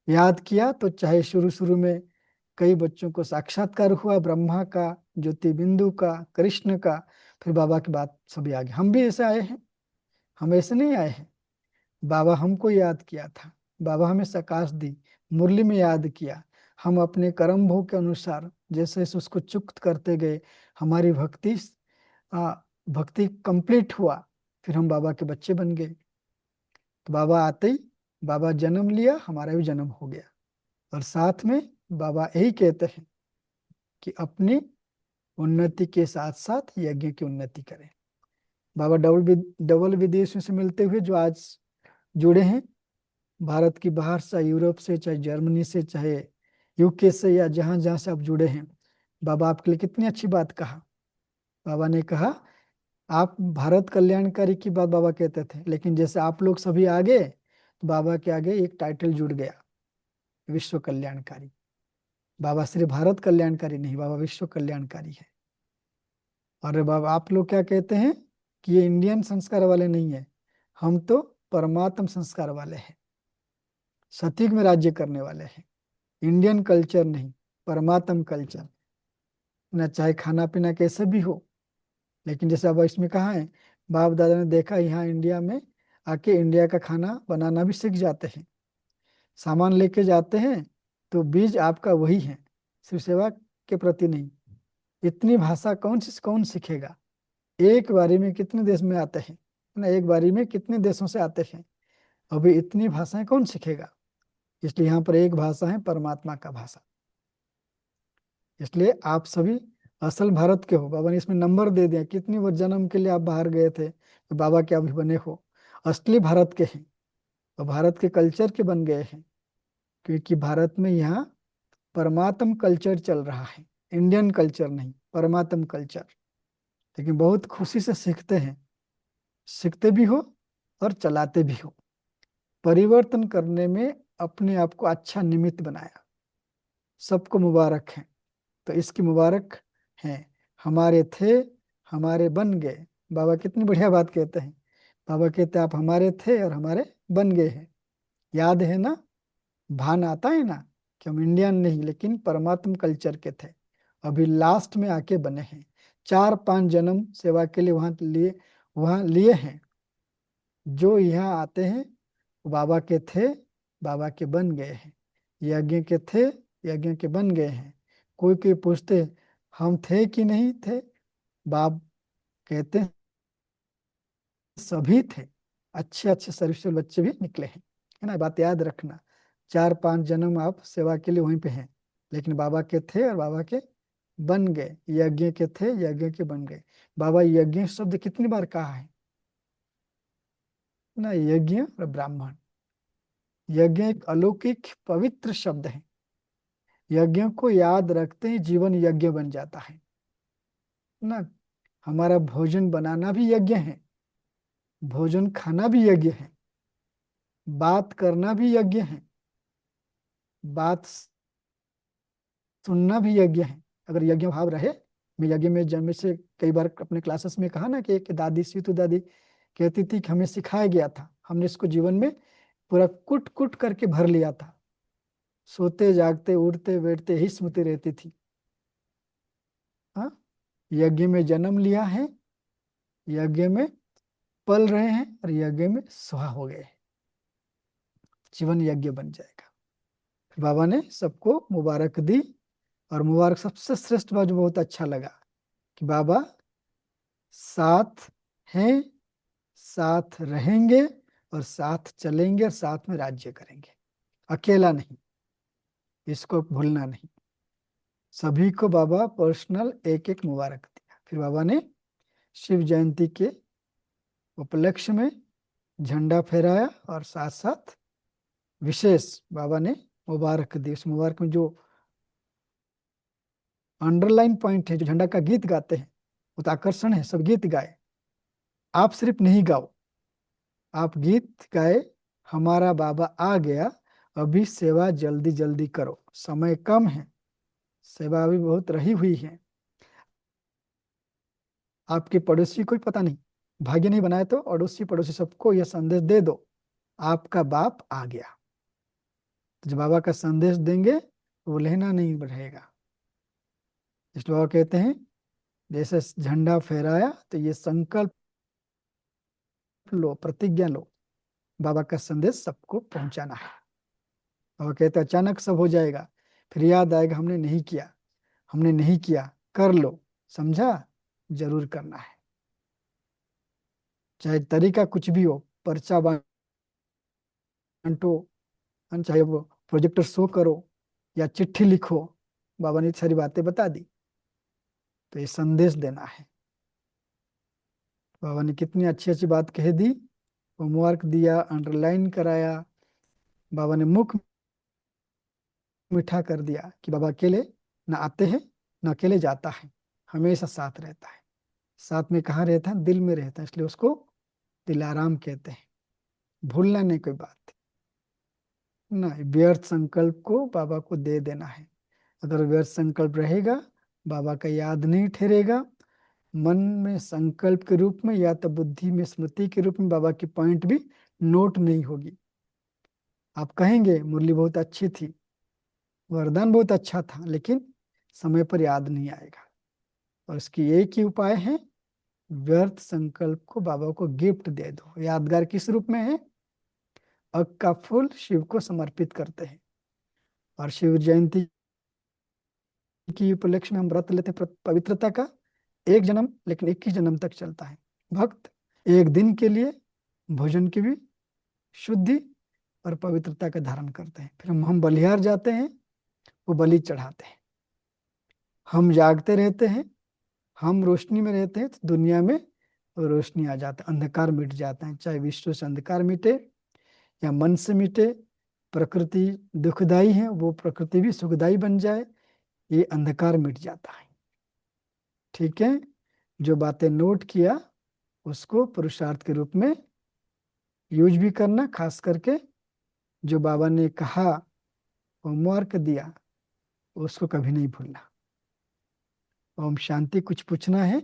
याद किया तो चाहे शुरू शुरू में कई बच्चों को साक्षात्कार हुआ, ब्रह्मा का, ज्योति बिंदु का, कृष्ण का, फिर बाबा की बात सभी आगे। हम भी ऐसे आए हैं, हम ऐसे नहीं आए हैं। बाबा हमको याद किया था, बाबा हमें प्रकाश दी, मुरली में याद किया। हम अपने कर्म भोग के अनुसार जैसे जैसे उसको चुक्त करते गए, हमारी भक्ति कंप्लीट हुआ, फिर हम बाबा के बच्चे बन गए। तो बाबा आते ही बाबा जन्म लिया, हमारा भी जन्म हो गया। और साथ में बाबा यही कहते हैं कि अपनी उन्नति के साथ साथ यज्ञ की उन्नति करें। बाबा डबल विदेशियों से मिलते हुए जो आज जुड़े हैं, भारत की बाहर से, यूरोप से, चाहे जर्मनी से, चाहे यूके से, या जहां जहां से आप जुड़े हैं, बाबा आपके लिए कितनी अच्छी बात कहा। बाबा ने कहा, आप भारत कल्याणकारी की बात बाबा कहते थे, लेकिन जैसे आप लोग सभी आगे, तो बाबा के आगे एक टाइटल जुड़ गया, विश्व कल्याणकारी। बाबा सिर्फ भारत कल्याणकारी नहीं, बाबा विश्व कल्याणकारी है। अरे बाबा, आप लोग क्या कहते हैं कि ये इंडियन संस्कार वाले नहीं है, हम तो परमात्म संस्कार वाले हैं, सतयुग में राज्य करने वाले हैं। इंडियन कल्चर नहीं, परमात्म कल्चर। ना चाहे खाना पीना कैसे भी हो, लेकिन जैसे अब इसमें कहा है, बाप दादा ने देखा यहाँ इंडिया में आके इंडिया का खाना बनाना भी सीख जाते हैं, सामान लेके जाते हैं, तो बीज आपका वही है, सिर्फ सेवा के प्रति नहीं। इतनी भाषा कौन सीखेगा? एक बारी में कितने देश में आते हैं ना, एक बारी में कितने देशों से आते हैं, अभी इतनी भाषाएं कौन सीखेगा? इसलिए यहाँ पर एक भाषा है, परमात्मा का भाषा। इसलिए आप सभी असल भारत के हो। बाबा ने इसमें नंबर दे दिया कितनी वो जन्म के लिए आप बाहर गए थे, तो बाबा के अभी बने हो, असली भारत के हैं और भारत के कल्चर के बन गए हैं। क्योंकि भारत में यहाँ परमात्म कल्चर चल रहा है, इंडियन कल्चर नहीं, परमात्म कल्चर। लेकिन बहुत खुशी से सीखते हैं, सीखते भी हो और चलाते भी हो। परिवर्तन करने में अपने आप को अच्छा निमित्त बनाया। सबको मुबारक है। तो इसकी मुबारक है, हमारे थे, हमारे बन गए। बाबा कितनी बढ़िया बात कहते हैं। बाबा कहते हैं आप हमारे थे और हमारे बन गए हैं। याद है ना, भान आता है ना कि हम इंडियन नहीं लेकिन परमात्म कल्चर के थे, अभी लास्ट में आके बने हैं। 4-5 जन्म सेवा के लिए वहां लिए हैं। जो यहाँ आते हैं वो बाबा के थे, बाबा के बन गए हैं। यज्ञ के थे, यज्ञ के बन गए हैं। कोई कोई पूछते हम थे कि नहीं थे, बाप कहते हैं सभी थे, अच्छे अच्छे सर्विसफुल बच्चे भी निकले हैं। है ना, बात याद रखना। 4-5 जन्म आप सेवा के लिए वहीं पे हैं, लेकिन बाबा के थे और बाबा के बन गए। यज्ञ के थे, यज्ञ के बन गए। बाबा यज्ञ शब्द कितनी बार कहा है ना, यज्ञ और ब्राह्मण। यज्ञ एक अलौकिक पवित्र शब्द है। यज्ञ को याद रखते ही जीवन यज्ञ बन जाता है ना। हमारा भोजन बनाना भी यज्ञ है, भोजन खाना भी यज्ञ है, बात करना भी यज्ञ है, बात सुनना भी यज्ञ है। अगर यज्ञ भाव रहे, मैं यज्ञ में जन्म से कई बार अपने क्लासेस में कहा ना कि एक दादी, सीतू दादी कहती थी कि हमें सिखाया गया था, हमने इसको जीवन में पूरा कुट कुट करके भर लिया था। सोते जागते उठते बैठते ही स्मृति रहती थी। हाँ, यज्ञ में जन्म लिया है, यज्ञ में पल रहे हैं और यज्ञ में सुहा हो गए, जीवन यज्ञ बन जाएगा। फिर बाबा ने सबको मुबारक दी, और मुबारक सबसे श्रेष्ठ बात जो बहुत अच्छा लगा कि बाबा साथ हैं, साथ रहेंगे और साथ चलेंगे और साथ में राज्य करेंगे, अकेला नहीं। इसको भूलना नहीं। सभी को बाबा पर्सनल एक एक मुबारक दिया। फिर बाबा ने शिव जयंती के उपलक्ष्य में झंडा फहराया और साथ साथ विशेष बाबा ने मुबारक दी। उस मुबारक में जो अंडरलाइन पॉइंट है, जो झंडा का गीत गाते हैं, वो तो आकर्षण है, सब गीत गाए। आप सिर्फ नहीं गाओ, आप गीत गाए, हमारा बाबा आ गया, अभी सेवा जल्दी जल्दी करो, समय कम है, सेवा अभी बहुत रही हुई है। आपके पड़ोसी को पता नहीं, भाग्य नहीं बनाए तो अड़ोसी पड़ोसी सबको यह संदेश दे दो, आपका बाप आ गया। तो जब बाबा का संदेश देंगे तो वो लेना नहीं रहेगा। इसलिए बाबा कहते हैं जैसे झंडा फहराया तो ये संकल्प लो, प्रतिज्ञा लो, बाबा का संदेश सबको पहुंचाना है। बाबा कहते अचानक सब हो जाएगा, फिर याद आएगा हमने नहीं किया, हमने नहीं किया, कर लो, समझा, जरूर करना है। चाहे तरीका कुछ भी हो, पर्चा बांटो, चाहे वो प्रोजेक्टर शो करो या चिट्ठी लिखो, बाबा ने सारी बातें बता दी। तो ये संदेश देना है। बाबा ने कितनी अच्छी अच्छी बात कह दी, होमवर्क दिया, अंडरलाइन कराया। बाबा ने मुख मीठा कर दिया कि बाबा अकेले न आते हैं, न अकेले जाता है, हमेशा साथ रहता है। साथ में कहाँ रहता है? दिल में रहता है, इसलिए उसको दिलाराम कहते हैं। भूलना नहीं कोई बात ना, व्यर्थ संकल्प को बाबा को दे देना है। अगर व्यर्थ संकल्प रहेगा, बाबा का याद नहीं ठहरेगा, मन में संकल्प के रूप में या तो बुद्धि में स्मृति के रूप में बाबा की पॉइंट भी नोट नहीं होगी। आप कहेंगे मुरली बहुत अच्छी थी, वरदान बहुत अच्छा था, लेकिन समय पर याद नहीं आएगा। और इसकी एक ही उपाय है, व्यर्थ संकल्प को बाबा को गिफ्ट दे दो। यादगार किस रूप में है? अग का फूल शिव को समर्पित करते हैं, और शिव जयंती की उपलक्ष्य में हम व्रत लेते हैं पवित्रता का। एक जन्म, लेकिन 21 जन्म तक चलता है। भक्त एक दिन के लिए भोजन की भी शुद्धि और पवित्रता का धारण करते हैं। फिर हम बलिहार जाते हैं, वो बलि चढ़ाते हैं। हम जागते रहते हैं, हम रोशनी में रहते हैं, तो दुनिया में रोशनी आ जाता है, अंधकार मिट जाता है। चाहे विश्व से अंधकार मिटे या मन से मिटे, प्रकृति दुखदाई है, वो प्रकृति भी सुखदाई बन जाए, ये अंधकार मिट जाता है। ठीक है, जो बातें नोट किया उसको पुरुषार्थ के रूप में यूज भी करना। खास करके जो बाबा ने कहा, होमवर्क दिया, उसको कभी नहीं भूलना। ओम शांति। कुछ पूछना है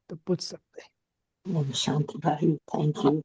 तो पूछ सकते हैं। ओम शांति भाई, थैंक यू।